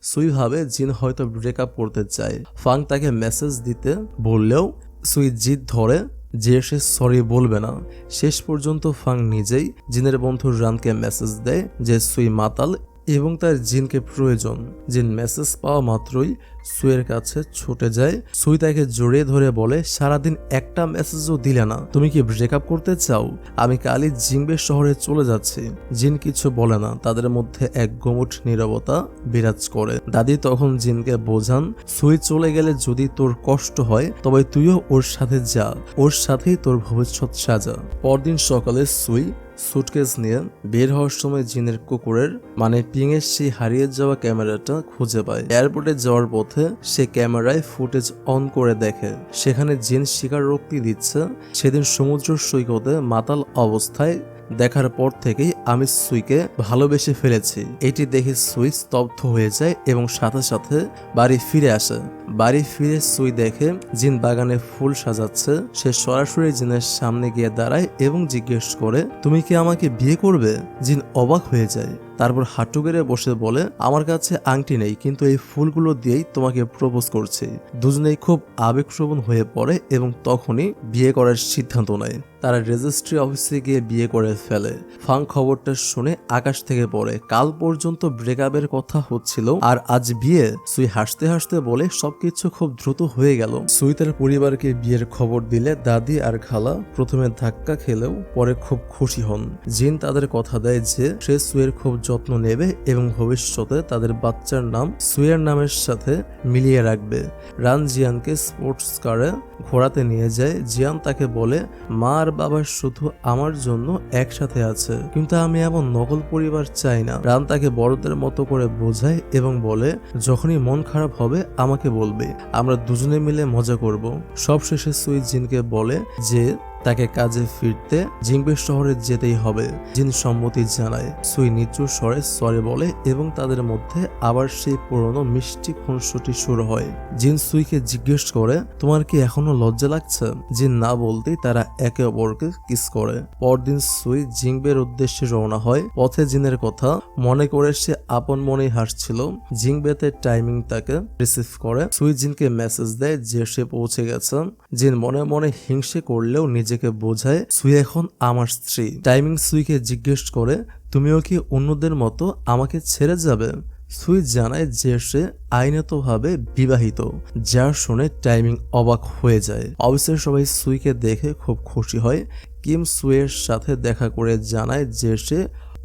Speaker 1: সুই ভাবে জিন হয়তো ব্রেকআপ করতে চায়। ফাং তাকে মেসেজ দিতে বললেও সুই জিদ ধরে যে সে সরি বলবে না। শেষ পর্যন্ত ফাং নিজেই জিনের বন্ধু রানকে মেসেজ দেয় যে সুই মাতাল এবং তার জিনকে প্রয়োজন। জিন মেসেজ পাওয়া মাত্রই সুইয়ের কাছে ছুটে যায়। সুই তাকে জড়িয়ে ধরে বলে সারাদিন একটা মেসেজও দিলে না, তুমি কি ব্রেকআপ করতে চাও। আমি কালই জিংবে শহরে চলে যাচ্ছি। জিন কিছু বলে না। তাদের মধ্যে এক গুমুট নীরবতা বিরাজ করে। দাদি তখন জিনকে বোঝান সুই চলে গেলে যদি তোর কষ্ট হয় তবে তুইও ওর সাথে যা, ওর সাথেই তোর ভবিষ্যৎ সাজা। পরদিন সকালে সুই সুটকেস নিয়ে বের হওয়ার সময় জিনের কুকুরের মানে পিং এর সেই হারিয়ে যাওয়া ক্যামেরাটা খুঁজে পায়। এয়ারপোর্টে যাওয়ার পথে সে ক্যামেরায় ফুটেজ অন করে দেখে সেখানে জিন স্বীকারোক্তি দিচ্ছে সেদিন সমুদ্র সৈকতে মাতাল অবস্থায় দেখার পর থেকেই আমি সুইকে ভালোবেসে ফেলেছি। এটি দেখে সুই স্তব্ধ হয়ে যায় এবং সাথে সাথে বাড়ি ফিরে আসে। বাড়ি ফিরে সুই দেখে জিন বাগানে ফুল সাজাচ্ছে। সে সরাসরি জিনের সামনে গিয়ে দাঁড়ায় এবং জিজ্ঞেস করে তুমি কি আমাকে বিয়ে করবে। জিন অবাক হয়ে যায়। তারপর হাঁটু গেড়ে বসে বলে আমার কাছে আংটি নেই কিন্তু এই ফুলগুলো দিয়েই তোমাকে প্রপোজ করছি। দুজনেই খুব আবেগপ্রবণ হয়ে পড়ে এবং তখনই বিয়ে করার সিদ্ধান্ত নেয়। তারা রেজিস্ট্রি অফিসে গিয়ে বিয়ে করে ফেলে। ফাং খবরটা শুনে আকাশ থেকে পড়ে। কাল পর্যন্ত ব্রেকআপের কথা হচ্ছিল আর আজ বিয়ে। সুই হাসতে হাসতে বলে সবকিছু খুব দ্রুত হয়ে গেল। সুই তার পরিবারকে বিয়ের খবর দিলে দাদি আর খালা প্রথমে ধাক্কা খেলেও পরে খুব খুশি হন। জিন তাদের কথা দেয় যে সে সুইয়ের খুব যত্ন নেবে এবং ভবিষ্যতে তাদের বাচ্চার নাম সুইয়ের নামের সাথে মিলিয়ে রাখবে। রান জিয়ানকে স্পোর্টস কারে ঘোরাতে নিয়ে যায়। জিয়ান তাকে বলে, মা আর বাবা শুধু আমার জন্য একসাথে আছে, কিন্তু আমি এমন নকল পরিবার চাই না। রান তাকে বড়দের মতো করে বোঝায় এবং বলে, যখনই মন খারাপ হবে আমাকে বলবে, আমরা দুজনে মিলে মজা করব। সবশেষে সুই জিনকে বলে যে তাকে কাজে ফিরতে জিংবে শহরে যেতেই হবে। জিন সম্মতি জানায়। সুই নিচু স্বরে সরি বলে এবং তাদের মধ্যে আবার সেই পুরনো মিষ্টি খুনসুটি শুরু হয়। জিন সুইকে জিজ্ঞেস করে, তোমার কি এখনো লজ্জা লাগছে? জিন না বলতেই তারা একে অপরকে কিস করে। পরদিন সুই জিংবের উদ্দেশ্যে রওনা হয়। পথে জিনের কথা মনে করে সে আপন মনেই হাসছিল। জিংবেতে টাইমিং তাকে রিসিভ করে। সুই জিনকে মেসেজ দেয় যে সে পৌঁছে গেছে। জিন মনে মনে হিংসে করলেও নিজেকে বোঝায় সুই এখন আমার স্ত্রী। টাইমিং সুইকে জিজ্ঞেস করে, তুমিও কি অন্যদের মতো আমাকে ছেড়ে যাবে? সুই জানায় যে সে আইনতভাবে বিবাহিত, যা শুনে টাইমিং অবাক হয়ে যায়। অফিসের সবাই সুইকে দেখে খুব খুশি হয়। কিম সুইয়ের সাথে দেখা করে জানায় যে সে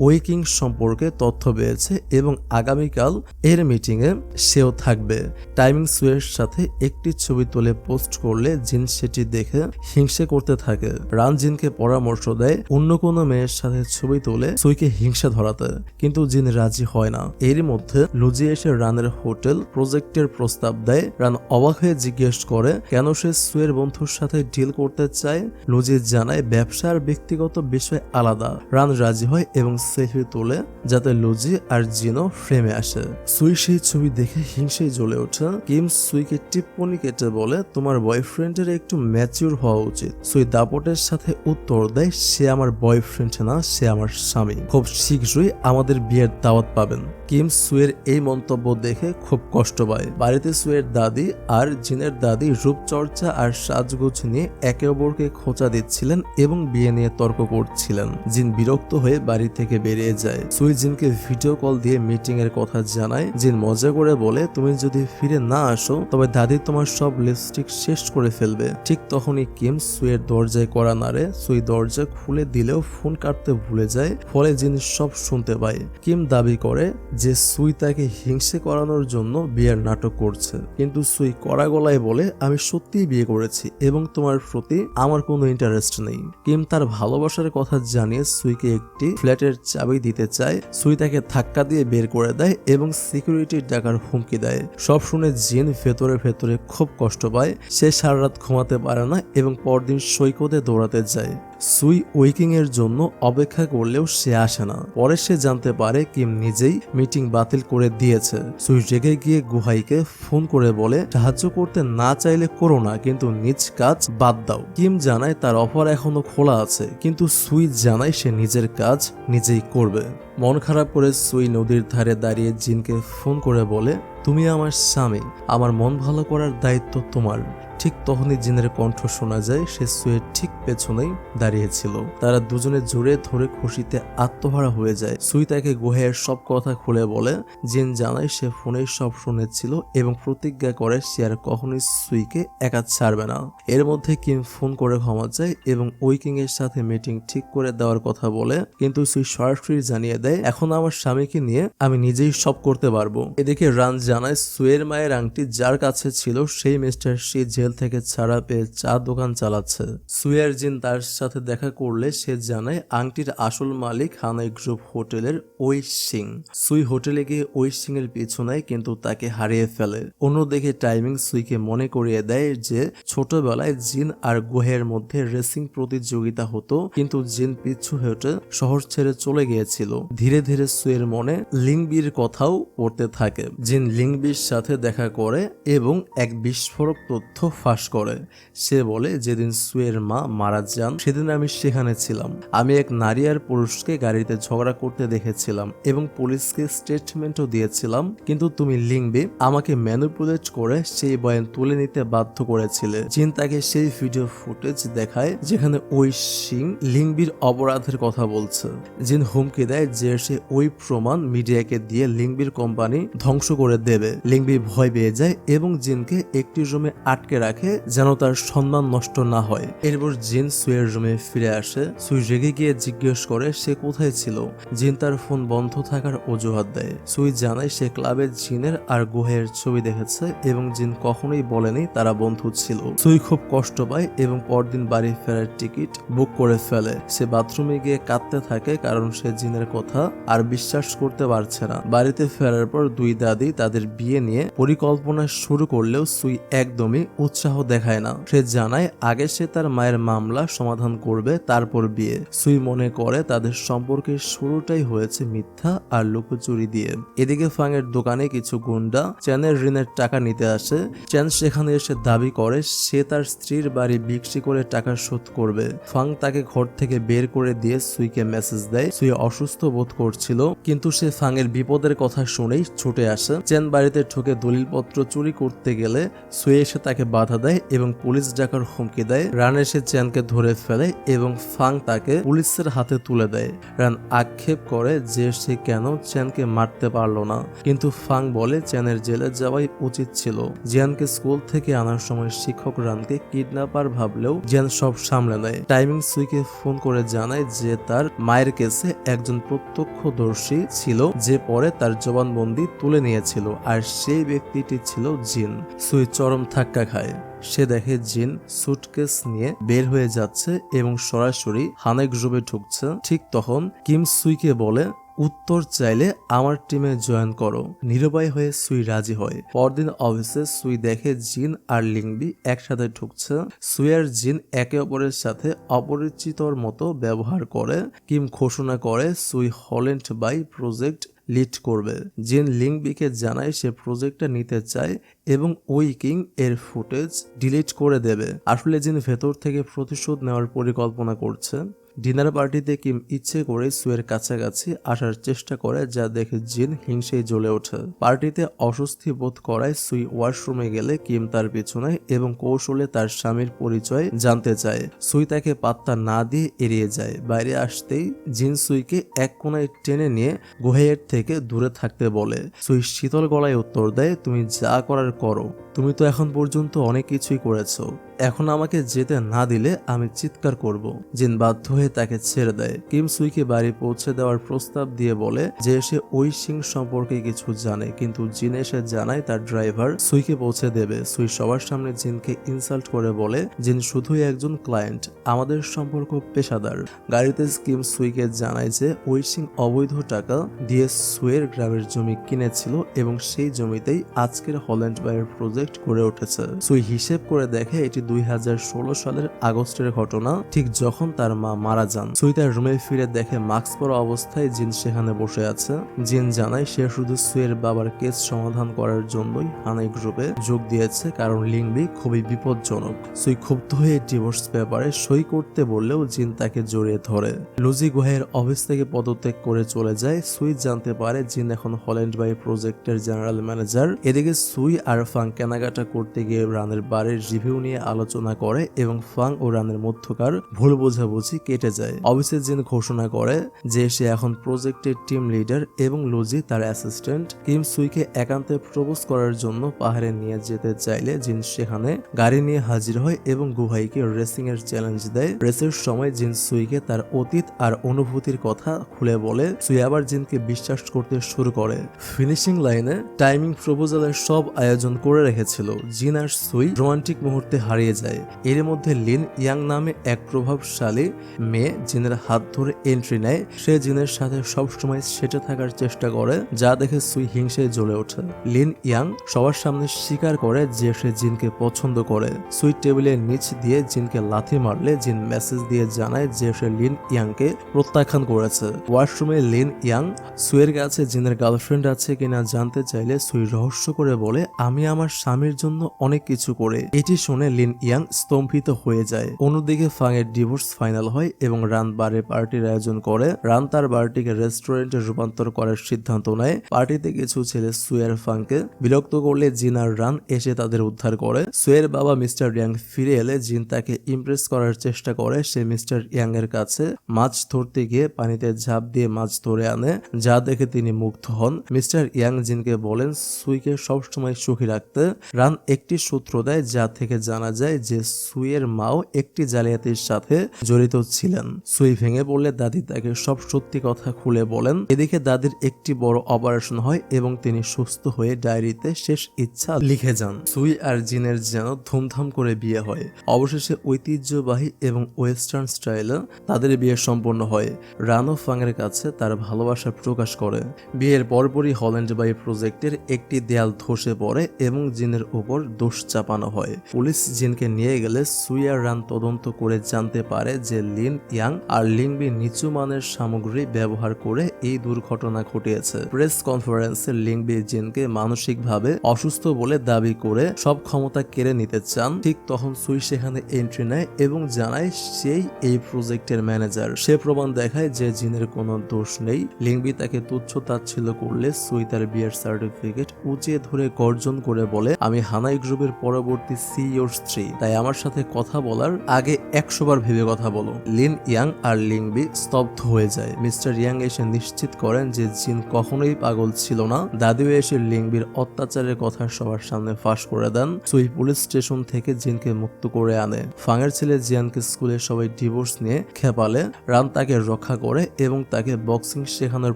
Speaker 1: ওয়েকিং সম্পর্কে তথ্য পেয়েছে এবং আগামীকাল এর মিটিংয়ে সেও থাকবে। টাইমিং সুইয়ের সাথে একটি ছবি তুলে পোস্ট করলে জিন সেটি দেখে হিংসে করতে থাকে। রান জিনকে পরামর্শ দেয় অন্য কোনো মেয়ের সাথে ছবি তুলে সুইকে হিংসা ধরাতে, কিন্তু জিন রাজি হয় না। এর মধ্যে লুজি এসে রানের হোটেল প্রজেক্টের প্রস্তাব দেয়। রান অবাক হয়ে জিজ্ঞেস করে কেন সে সুইয়ের বন্ধুর সাথে ডিল করতে চায়। লুজি জানায় ব্যবসা আর ব্যক্তিগত বিষয় আলাদা। রান রাজি হয় এবং সেলফি তোলে যাতে লুজি আর জিনো ফ্রেমে আসে। সুই সেই ছবি দেখে হিংসেই জ্বলে ওঠে। কিম সুইকে টিপ্পনি কেটে বলে, তোমার বয়ফ্রেন্ডের একটু ম্যাচিউর হওয়া উচিত। সুই দাপটের সাথে উত্তর দেয়, সে আমার বয়ফ্রেন্ড না, সে আমার স্বামী। খুব শীঘ্রই আমাদের বিয়ের দাওয়াত পাবেন। কিম সুয়ের এই মন্তব্য দেখে খুব কষ্ট পায়। বাড়িতে সুয়ের দাদি আর জিনের দাদি রূপচর্চা আর সাজগোজ নিয়ে একে অপরকে খোঁচা দিচ্ছিলেন এবং বিয়ে নিয়ে তর্ক করছিলেন। জিন বিরক্ত হয়ে বাড়ি থেকে বেরিয়ে যায়। সুই জিনকে ভিডিও কল দিয়ে মিটিং এর কথা জানায়। জিন মজা করে বলে, তুমি যদি ফিরে না আসো তবে দাদি তোমার সব লিপস্টিক শেষ করে ফেলবে। ঠিক তখনই কিম সুইয়ের দরজায় কড়া নাড়ে। সুই দরজা খুলে দিলেও ফোন কাটতে ভুলে যায়, ফলে জিন সব শুনতে পায়। কিম দাবি করে যে সুই তাকে হিংসে করানোর জন্য বিয়ের নাটক করছে, কিন্তু সুই কড়া গলায় বলে, আমি সত্যিই বিয়ে করেছি এবং তোমার প্রতি আমার কোনো ইন্টারেস্ট নেই। কিম তার ভালোবাসার কথা জানিয়ে সুইকে একটি ফ্ল্যাটের চাবি দিতে চায়। সুই তাকে ধাক্কা দিয়ে বের করে দেয় এবং সিকিউরিটি ডাকার হুমকি দেয়। সব শুনে জিন ভেতরে ভেতরে খুব কষ্ট পায়। সে সারা রাত ঘুমাতে পারে না এবং পরদিন সৈকতে দৌড়াতে যায়। সুই ওয়েকিং এর জন্য অপেক্ষা করলেও সে আসে না। পরে সে জানতে পারে কিম নিজেই মিটিং বাতিল করে দিয়েছে। সুই রেগে গিয়ে গুহাইকে ফোন করে বলে, সাহায্য করতে না চাইলে করো না, কিন্তু নিজ কাজ বাদ দাও। কিম জানায় তার অফার এখনো খোলা আছে, কিন্তু সুই জানায় সে নিজের কাজ নিজেই করবে। মন খারাপ করে সুই নদীর ধারে দাঁড়িয়ে জিনকে ফোন করে বলে, তুমি আমার স্বামী, আমার মন ভালো করার দায়িত্ব তোমার। ঠিক তখনই জিনের কণ্ঠ শোনা যায়। সে সুইয়ের ঠিক পেছনেই দাঁড়িয়েছিল। তারা দুজনে জোরে ধরে খুশিতে আত্মহারা হয়ে যায়। সুই তাকে গুহায়ের সব কথা খুলে বলে। জিন জানায় সে ফোনে সব শুনেছিল এবং প্রতিজ্ঞা করে সে আর কখনোই সুইকে একা ছাড়বে না। এর মধ্যে কিম ফোন করে ক্ষমা চায় এবং ওয়েকিং এর সাথে মিটিং ঠিক করে দেওয়ার কথা বলে, কিন্তু সুই সরাসরি জানিয়ে দেয়, এখন আমার স্বামীকে নিয়ে আমি নিজেই সব করতে পারবো। এদিকে রান জানায় সুয়ের মায়ের আংটি যার কাছে ছিল সেই মিস্টার শি জেল থেকে ছাড়া পেয়ে চা দোকান চালাচ্ছে। সুয়ের জিন তার সাথে দেখা করলে সে জানায় আংটির আসল মালিক হানাই গ্রুপ হোটেলের ওই সিং। সুই হোটেলে গিয়ে ওই সিং এর পিছু নেয়, কিন্তু তাকে হারিয়ে ফেলে। অন্যদিকে টাইমিং সুইকে মনে করিয়ে দেয় যে ছোটবেলায় জিন আর গুহের মধ্যে রেসিং প্রতিযোগিতা হতো, কিন্তু জিন পিছু হেঁটে শহর ছেড়ে চলে গিয়েছিল। ধীরে ধীরে সুয়ের মনে লিংবির কথাও পড়তে থাকে। জিন লিংবির সাথে দেখা করে এবং এক বিস্ফোরক তথ্য ফাঁস করে। সে বলে, যেদিন সুয়ের মা মারা যান সেদিন আমি সেখানে ছিলাম। আমি এক নারী আর পুরুষকে গাড়িতে ঝগড়া করতে দেখেছিলাম এবং পুলিশকে স্টেটমেন্টও দিয়েছিলাম, কিন্তু তুমি লিংবি আমাকে ম্যানিপুলেট করে সেই বয়ান তুলে নিতে বাধ্য করেছিলে। জিন তাকে সেই ভিডিও ফুটেজ দেখায় যেখানে ওই সিং লিংবির অপরাধের কথা বলছে। জিন হুমকি দেয় যে সে ওই প্রমাণ মিডিয়াকে দিয়ে লিংবির কোম্পানি ধ্বংস করে দেবে। দেবে। লিংবি ভয় পেয়ে যায় এবং জিনকে একটি রুমে আটকে রাখে যেন তার সম্মান নষ্ট না হয়। এরপর জিন সুইয়ের রুমে ফিরে আসে। সুই রেগে গিয়ে জিজ্ঞেস করে সে কোথায় ছিল। জিন তার ফোন বন্ধ থাকার অজুহাত দেয়। সুই জানায় সে ক্লাবে জিনের আর গুহের ছবি দেখেছে এবং জিন কখনোই বলেনি তারা বন্ধু ছিল। সুই খুব কষ্ট পায় এবং পরদিন বাড়ি ফেরার টিকিট বুক করে ফেলে। সে বাথরুমে গিয়ে কাঁদতে থাকে কারণ সে জিনের কথা আর বিশ্বাস করতে পারছে না। বাড়িতে ফেরার পর দুই দাদি তাদের বিয়ে নিয়ে পরিকল্পনা শুরু করলেও সুই একদমই উৎসাহ দেখায় না। সে জানায় আগে সে তার মায়ের মামলা সমাধান করবে, তারপর বিয়ে। সুই মনে করে তাদের সম্পর্কের শুরুটাই হয়েছে মিথ্যা আর লুকোচুরি দিয়ে। এদিকে ফাংয়ের দোকানে কিছু গুন্ডা চ্যানের ঋণের টাকা নিতে আসে। চ্যান সেখানে এসে দাবি করে সে তার স্ত্রীর বাড়ি বিক্রি করে টাকা শোধ করবে। ফাং তাকে ঘর থেকে বের করে দিয়ে সুইকে মেসেজ দেয়। সুই অসুস্থ বোধ করছিল কিন্তু সে ফাংয়ের বিপদের কথা শুনেই ছুটে আসে। চ্যান বাড়িতে ঢুকে দলিলপত্র চুরি করতে গেলে সুই এসে তাকে বাধা দেয় এবং পুলিশ ডাকার হুমকি দেয়। রান এসে চ্যানকে ধরে ফেলে এবং ফাং তাকে পুলিশের হাতে তুলে দেয়। রান আক্ষেপ করে যে সে কেন চ্যানকে মারতে পারলো না, কিন্তু ফাং বলে চ্যানের জেলে যাওয়াই উচিত ছিল। জিয়ানকে স্কুল থেকে আনার সময় শিক্ষক রানকে কিডন্যাপার ভাবলেও জিয়ান সব সামলে নেয়। টাইমিং সুইকে ফোন করে জানায় যে তার মায়ের কেসে একজন প্রত্যক্ষদর্শী ছিল যে পরে তার জবানবন্দি তুলে নিয়েছিল আর সেই ব্যক্তিটি ছিল জিন। সুই চরম ধাক্কা খায়। সে দেখে জিন সুটকেস নিয়ে বের হয়ে যাচ্ছে এবং সরাসরি হানেক রুমে ঢুকছে। ঠিক তখন কিম সুইকে বলে উত্তর চাইলে আমার টিমে জয়েন করো। নিরুপায় হয়ে সুই রাজি হয়। পরদিন অফিসে সুই দেখে জিন আর লিংবি একসাথে ঢুকছে। সুই আর জিন একে অপরের সাথে অপরিচিতর মতো ব্যবহার করে। কিম ঘোষণা করে সুই হল্যান্ড বাই প্রজেক্ট লিড করবে। জিন লিংবিকে জানায় সে প্রজেক্টটা নিতে চায় এবং ওই কিং এর ফুটেজ ডিলিট করে দেবে। আসলে জিন ভেতর থেকে প্রতিশোধ নেওয়ার পরিকল্পনা করছে। ডিনার পার্টিতে কিম ইচ্ছে করে সুয়ের কাছাকাছি আসার চেষ্টা করে, যা দেখে জিন হিংসেই জ্বলে ওঠে। পার্টিতে অস্বস্তি বোধ করায় সুই ওয়াশরুমে গেলে কিম তার পিছনে এবং কৌশলে তার স্বামীর পরিচয় জানতে চায়। সুই তাকে পাত্তা না দিয়ে এড়িয়ে যায়। বাইরে আসতেই জিন সুইকে এক কোণায় টেনে নিয়ে গুহের থেকে দূরে থাকতে বলে। সুই শীতল গলায় উত্তর দেয়, তুমি যা করার করো, তুমি তো এখন পর্যন্ত অনেক কিছুই করেছো, এখন আমাকে যেতে না দিলে আমি চিৎকার করব। জিন বাধ্য হয়ে তাকে ছেড়ে দেয়। কিম সুইকে বাড়ি পৌঁছে দেওয়ার প্রস্তাব দিয়ে বলে যে সে ওই সিং সম্পর্কে কিছু জানে, কিন্তু জিন এসে জানায় তার ড্রাইভার সুইকে পৌঁছে দেবে। সুই সবার সামনে জিনকে ইনসাল্ট করে বলে জিন শুধুই একজন ক্লায়েন্ট, আমাদের সম্পর্ক পেশাদার। গাড়িতে কিম সুইকে জানায় যে ওই সিং অবৈধ টাকা দিয়ে সুয়ের গ্রামের জমি কিনেছিল এবং সেই জমিতেই আজকের হল্যান্ড বাইয়ের প্রজেক্ট গড়ে উঠেছে। সুই হিসেব করে দেখে এটি 2016 সালের আগস্টের ঘটনা, ঠিক যখন তার মা মারা যান। সুই তার রুমে ফিরে দেখে মাস্ক পরা অবস্থায় জিন সেখানে বসে আছে। জিন জানায় সে শুধু সুয়ের বাবার কেস সমাধান করার জন্যই হানাই গ্রুপে যোগ দিয়েছে, কারণ লিংবি খুবই বিপজ্জনক। সুই ক্ষুব্ধ হয়ে ডিভোর্স পেপারে সই করতে বললেও জিন তাকে জড়িয়ে ধরে। লুজি গুহের অফিস থেকে পদত্যাগ করে চলে যায়। সুই জানতে পারে জিন এখন হল্যান্ড বাই প্রজেক্টের জেনারেল ম্যানেজার। এদিকে সুই আর ফাং কেনাকাটা করতে গিয়ে রানের বাড়ির রিভিউ নিয়ে আলোচনা করে এবং ফাং ও রানের মধ্যকার ভুল বোঝাবুঝি কেটে যায়। অফিসে জিন ঘোষণা করে যে সে এখন প্রজেক্টের টিম লিডার এবং লুজি তার অ্যাসিস্ট্যান্ট। কিম সুইকে একান্তে প্রপোজ করার জন্য পাহাড়ে নিয়ে যেতে চাইলে জিন সেখানে গাড়ি নিয়ে হাজির হয় এবং গুহাইকে রেসিং এর চ্যালেঞ্জ দেয়। রেসের সময় জিন সুইকে তার অতীত আর অনুভূতির কথা খুলে বলে। সুই আবার জিনকে বিশ্বাস করতে শুরু করে। ফিনিশিং লাইনে টাইমিং প্রপোজালের সব আয়োজন করে রেখেছিল। জিন আর সুই রোমান্টিক মুহূর্তে হারিয়ে যায়। এর মধ্যে লিন ইয়াং নামে এক প্রভাবশালী মেয়ে জিনের হাত ধরে এন্ট্রি নেয়। সে জিনের সাথে সবসময় সেটে থাকার চেষ্টা করে, যা দেখে সুই হিংসে জ্বলে ওঠে। লিন ইয়াং সবার সামনে স্বীকার করে যে সে জিনকে পছন্দ করে। সুই টেবিলের নিচ দিয়ে জিনকে লাথি মারলে জিন মেসেজ দিয়ে জানায় যে সে লিন ইয়াংকে প্রত্যাখ্যান করেছে। ওয়াশরুমে লিন ইয়াং সুইয়ের কাছে জিনের গার্লফ্রেন্ড আছে কিনা জানতে চাইলে সুই রহস্য করে বলে, আমি আমার স্বামীর জন্য অনেক কিছু করে। এটি শুনে লিন লিন ইয়াং স্তম্ভিত হয়ে যায়। অন্যদিকে ফাংয়ের ডিভোর্স ফাইনাল হয় এবং রান বারে পার্টির আয়োজন করে। রান তার বারটিকে রেস্টুরেন্টে রূপান্তর করার সিদ্ধান্ত নেয়। পার্টিতে কিছু ছেলে সুয়ের ফাংকে বিরক্ত করলে জিন আর রান এসে তাদের উদ্ধার করে। সুয়ের বাবা মিস্টার ইয়াং ফিরে এলে জিন তাকে ইমপ্রেস করার চেষ্টা করে। সে মিস্টার ইয়াং এর কাছে মাছ ধরতে গিয়ে পানিতে ঝাঁপ দিয়ে মাছ ধরে আনে, যা দেখে তিনি মুগ্ধ হন। মিস্টার ইয়াং জিনকে বলেন সুইকে সবসময় সুখী রাখতে। রান একটি সূত্র দেয় যা থেকে জানা যায় যে সুইয়ের মাও একটি জালিয়াতির সাথে জড়িত ছিলেন। সুই ভেঙে পড়লে দাদি তাকে সব সত্যি কথা খুলে বলেন। এদিকে দাদির একটি বড় অপারেশন হয় এবং তিনি সুস্থ হয়ে ডায়েরিতে শেষ ইচ্ছা লিখে যান। সুই আর জিনের যেন ধুমধাম করে বিয়ে হয়। অবশেষে ঐতিহ্যবাহী এবং ওয়েস্টার্ন স্টাইলে তাদের বিয়ে সম্পন্ন হয়। রান ও ফাংয়ের কাছে তার ভালোবাসা প্রকাশ করে। বিয়ের পরপরই হল্যান্ড বাই প্রজেক্টের একটি দেয়াল ধসে পড়ে এবং জিনের উপর দোষ চাপানো হয়। পুলিশ জিনকে নিয়ে গেলে সুই আর রান তদন্ত করে জানতে পারে যে লিন ইয়াং আর লিংবি নিচু মানের সামগ্রী ব্যবহার করে এই দুর্ঘটনা ঘটিয়েছে। প্রেস কনফারেন্সে লিংবি জিনকে মানসিকভাবে অসুস্থ বলে দাবি করে সব ক্ষমতা কেড়ে নিতে চান। ঠিক তখন সুই সেখানে এন্ট্রি নেয় এবং জানায় সেই এই প্রজেক্টের ম্যানেজার। সে প্রমাণ দেখায় যে জিনের কোনো দোষ নেই। লিংবি তাকে তুচ্ছ তাচ্ছিল্য করলে সুই তার বিয়ের সার্টিফিকেট উঁচিয়ে ধরে গর্জন করে বলে, আমি হানাই গ্রুপের পরবর্তী সিইওর স্ত্রী, তাই আমার সাথে কথা বলার আগে 100 বার ভেবে কথা বলো। লিন ইয়াং আর লিংবি স্তব্ধ হয়ে যায়। মিস্টার ইয়াং এসে নিশ্চিত করেন যে জিন কখনোই পাগল ছিল না। দাদিও এসে লিংবির অত্যাচারের কথা সবার সামনে ফাঁস করে দেন। সুই পুলিশ স্টেশন থেকে জিনকে মুক্ত করে আনে। ফাংয়ের ছেলে জিয়ানকে স্কুলে সবাই ডিভোর্স নিয়ে খেপালে রান তাকে রক্ষা করে এবং তাকে বক্সিং শেখানোর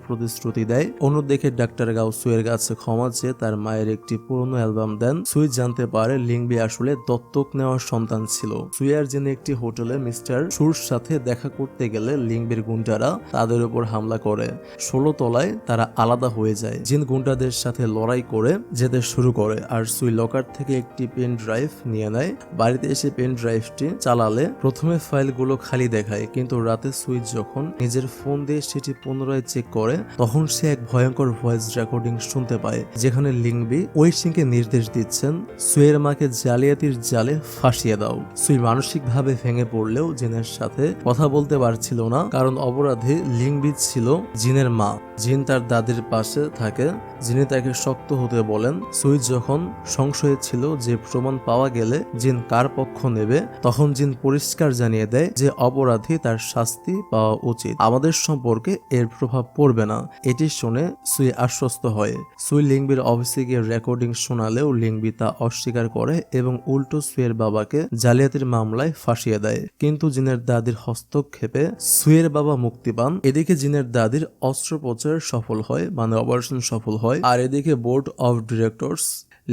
Speaker 1: প্রতিশ্রুতি দেয়। অন্যদিকে ডাক্তার গাও সুইয়ের কাছে ক্ষমা চেয়ে তার মায়ের একটি পুরনো অ্যালবাম দেন। সুই জানতে পারে লিংবি আসলে দত্তক নেওয়ার সন্তান ছিল। সুই আর জিন একটি হোটেলে মিস্টার সুর সাথে দেখা করতে গেলে লিংবির গুন্ডারা তাদের উপর হামলা করে। 16 তলায় তারা আলাদা হয়ে যায়। জিন গুন্ডাদের সাথে লড়াই করে যেতে শুরু করে আর সুই লকার থেকে একটি পেন ড্রাইভ নিয়ে নেয়। বাড়িতে এসে পেন ড্রাইভটি চালালে প্রথমে ফাইলগুলো খালি দেখায়, কিন্তু রাতে সুই যখন নিজের ফোন দিয়ে সেটি পুনরায় চেক করে তখন সে এক ভয়ঙ্কর ভয়েস রেকর্ডিং শুনতে পায়, যেখানে লিংবি ওয়েসিংকে নির্দেশ দিচ্ছেন সুইয়ের মাকে জালিয়াতির জালে ফাঁসিয়ে দাও। সুই মানসিকভাবে ভেঙে পড়লেও জিনের সাথে কথা বলতে পারছিল না, কারণ অপরাধী লিংবি ছিল জিনের মা। জিন তার দাদির পাশে থাকে, যিনি তাকে শক্ত হতে বলেন। সুই যখন সংশয়ে ছিল যে প্রমাণ পাওয়া গেলে জিন কার পক্ষ নেবে, তখন জিন পরিষ্কার জানিয়ে দেয় যে অপরাধী তার শাস্তি পাওয়া উচিত। আমাদের সম্পর্কে এর প্রভাব পড়বে না। এটি শুনে সুই আশ্বস্ত হয়। সুই লিংবির অফিসে গিয়ে রেকর্ডিং শোনালেও লিংবি তা অস্বীকার করে এবং উল্টো সুইয়ের বাবাকে জালিয়াতির মামলায় ফাঁসিয়ে দেয়। কিন্তু জিনের দাদির হস্তক্ষেপে সুইয়ের বাবা মুক্তি পান। এদিকে জিনের দাদির অস্ত্রোপচার সফল হয়, মানে অপারেশন সফল হয়। আর এদিকে বোর্ড অফ ডিরেক্টরস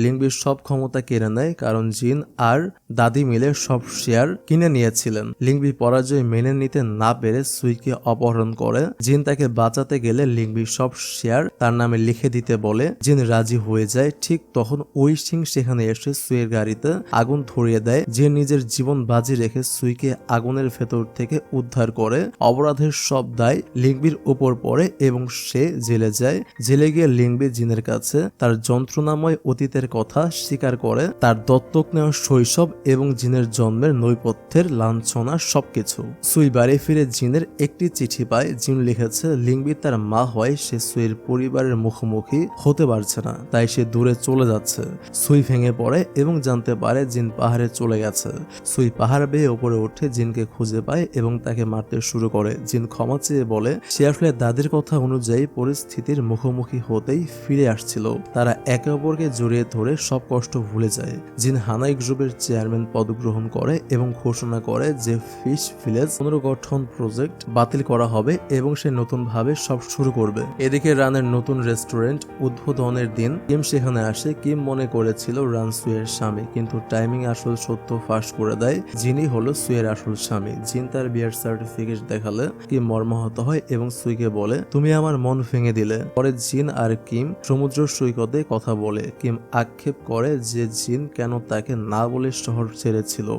Speaker 1: লিংবির সব ক্ষমতা কেড়ে নেয়, কারণ জিন আর দাদি মিলে সব শেয়ার কিনে নিয়েছিলেন। লিংবি পরাজয় মেনে নিতে না পেরে সুইকে অপহরণ করে। জিন তাকে বাঁচাতে গেলে লিংবি সব শেয়ার তার নামে লিখে দিতে বলে। জিন রাজি হয়ে যায়। ঠিক তখন ওয়েসিং সেখানে এসে সুইয়ের গাড়িতে আগুন ধরিয়ে দেয়। জিন নিজের জীবন বাজি রেখে সুইকে আগুনের ভেতর থেকে উদ্ধার করে। অপরাধের সব দায় লিংবির উপর পড়ে এবং সে জেলে যায়। জেলে গিয়ে লিংবি জিনের কাছে তার যন্ত্রণাময় অতীতের কথা স্বীকার করে, তার দত্তক নেওয়া শৈশব এবং জিনের জন্মের নৈপথ্যের লাঞ্ছনা সবকিছু। সুই বাড়ি ফিরে জিনের একটি চিঠি পায়। জিন লিখেছে লিংবি তার মা হয়, সে সুইয়ের পরিবারের মুখোমুখি হতে পারছে না, তাই সে দূরে চলে যাচ্ছে। সুই ভেঙে পড়ে এবং জানতে পারে জিন পাহাড়ে চলে গেছে। সুই পাহাড় বেয়ে উপরে উঠে জিনকে খুঁজে পায় এবং তাকে মারতে শুরু করে। জিন ক্ষমা চেয়ে বলে সে আসলে দাদির কথা অনুযায়ী পরিস্থিতির মুখোমুখি হতেই ফিরে আসছিল। তারা একে অপরকে জড়িয়ে ধরে সব কষ্ট ভুলে যায়। জিন হানাই গ্রুপের চেয়ারম্যান পদ গ্রহণ করে এবং ঘোষণা করে যে ফিশ ভিলেজ পুনর্গঠন প্রজেক্ট বাতিল করা হবে এবং সে নতুন ভাবে সব শুরু করবে। এদিকে রানের নতুন রেস্টুরেন্ট উদ্বোধনের দিন কিম সেখানে আসে। কিম মনে করেছিল রান সুইয়ের স্বামী, কিন্তু টাইমিং আসল সত্য ফাঁস করে দেয়। জিনই হলো সুইয়ের আসল স্বামী। জিন তার বিয়ের সার্টিফিকেট দেখালে কিম মর্মাহত হয় এবং সুইকে বলে তুমি আমার মন ভেঙে দিলে। পরে জিন আর কিম সমুদ্র সৈকতে কথা বলে। কিম আক্ষেপ করে যে জিন কেন তাকে না বলে শহর ছেড়েছিল।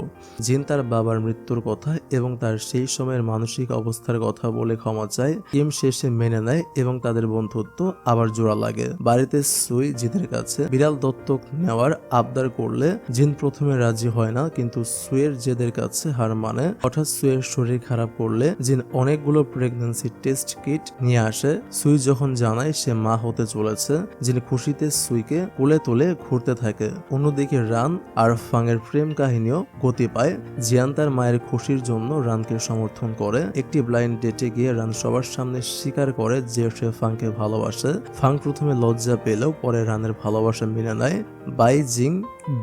Speaker 1: জিন তার বাবার মৃত্যুর কথা এবং তার সেই সময়ের মানসিক অবস্থার কথা বলে ক্ষমা চায়। কিম শেষে মেনে নেয় এবং তাদের বন্ধুত্ব আবার জোড়া লাগে। বাড়িতে সুই জিনের কাছে বিড়াল দত্তক নেওয়ার আবদার করলে জিন প্রথমে রাজি হয় না, কিন্তু সুয়ের জেদের কাছে হার মানে। হঠাৎ সুয়ের শরীর খারাপ করলে জিন অনেকগুলো প্রেগন্যান্সি টেস্ট কিট নিয়ে আসে। সুই যখন জানায় সে মা হতে চলেছে, জিন খুশিতে সুইকে কোলে তুলে ঘুরতে থাকে। অন্যদিকে রান আর ফাংয়ের প্রেম কাহিনীও গতি পায়। জিয়ান তার মায়ের খুশির জন্য রানকে সমর্থন করে। একটি ব্লাইন্ড ডেটে গিয়ে রান সবার সামনে স্বীকার করে যে সে ফাংকে ভালোবাসে। ফাং প্রথমে লজ্জা পেলেও পরে রানের ভালোবাসা মেনে নেয়। বাইজিং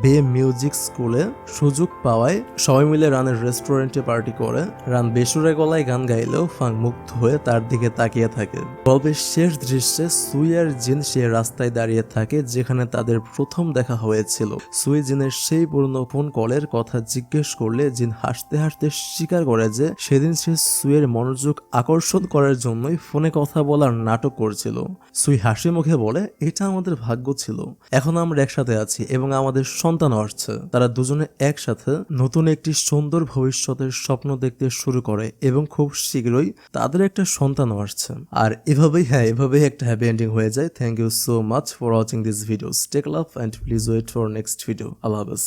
Speaker 1: বে মিউজিক স্কুলে সুযোগ পাওয়ায় সবাই মিলে রানের রেস্টুরেন্টে পার্টি করে। রান বেসুরে গলায় গান গাইলেও ফাং মুগ্ধ হয়ে তার দিকে তাকিয়ে থাকে। গল্পের শেষ দৃশ্যে সুই আর জিন সে রাস্তায় দাঁড়িয়ে থাকে যেখানে তাদের প্রথম দেখা হয়েছিল। সুই জিনের সেই পুরনো ফোন কলের কথা জিজ্ঞেস করলে জিন হাসতে হাসতে স্বীকার করে যে সেদিন সে সুইয়ের মনোযোগ আকর্ষণ করার জন্যই ফোনে কথা বলার নাটক করছিল। সুই হাসি মুখে বলে, এটা আমাদের ভাগ্য ছিল, এখন আমরা একসাথে আছি এবং আমাদের সন্তান আসছে। তারা দুজনে একসাথে নতুন একটি সুন্দর ভবিষ্যতের স্বপ্ন দেখতে শুরু করে এবং খুব শীঘ্রই তাদের একটা সন্তানও আসছে। আর এভাবেই একটা হ্যাপি এন্ডিং হয়ে যায়। Thank you so much for watching this videos. Take love and please wait for next video. আল্লাহ হাফেজ।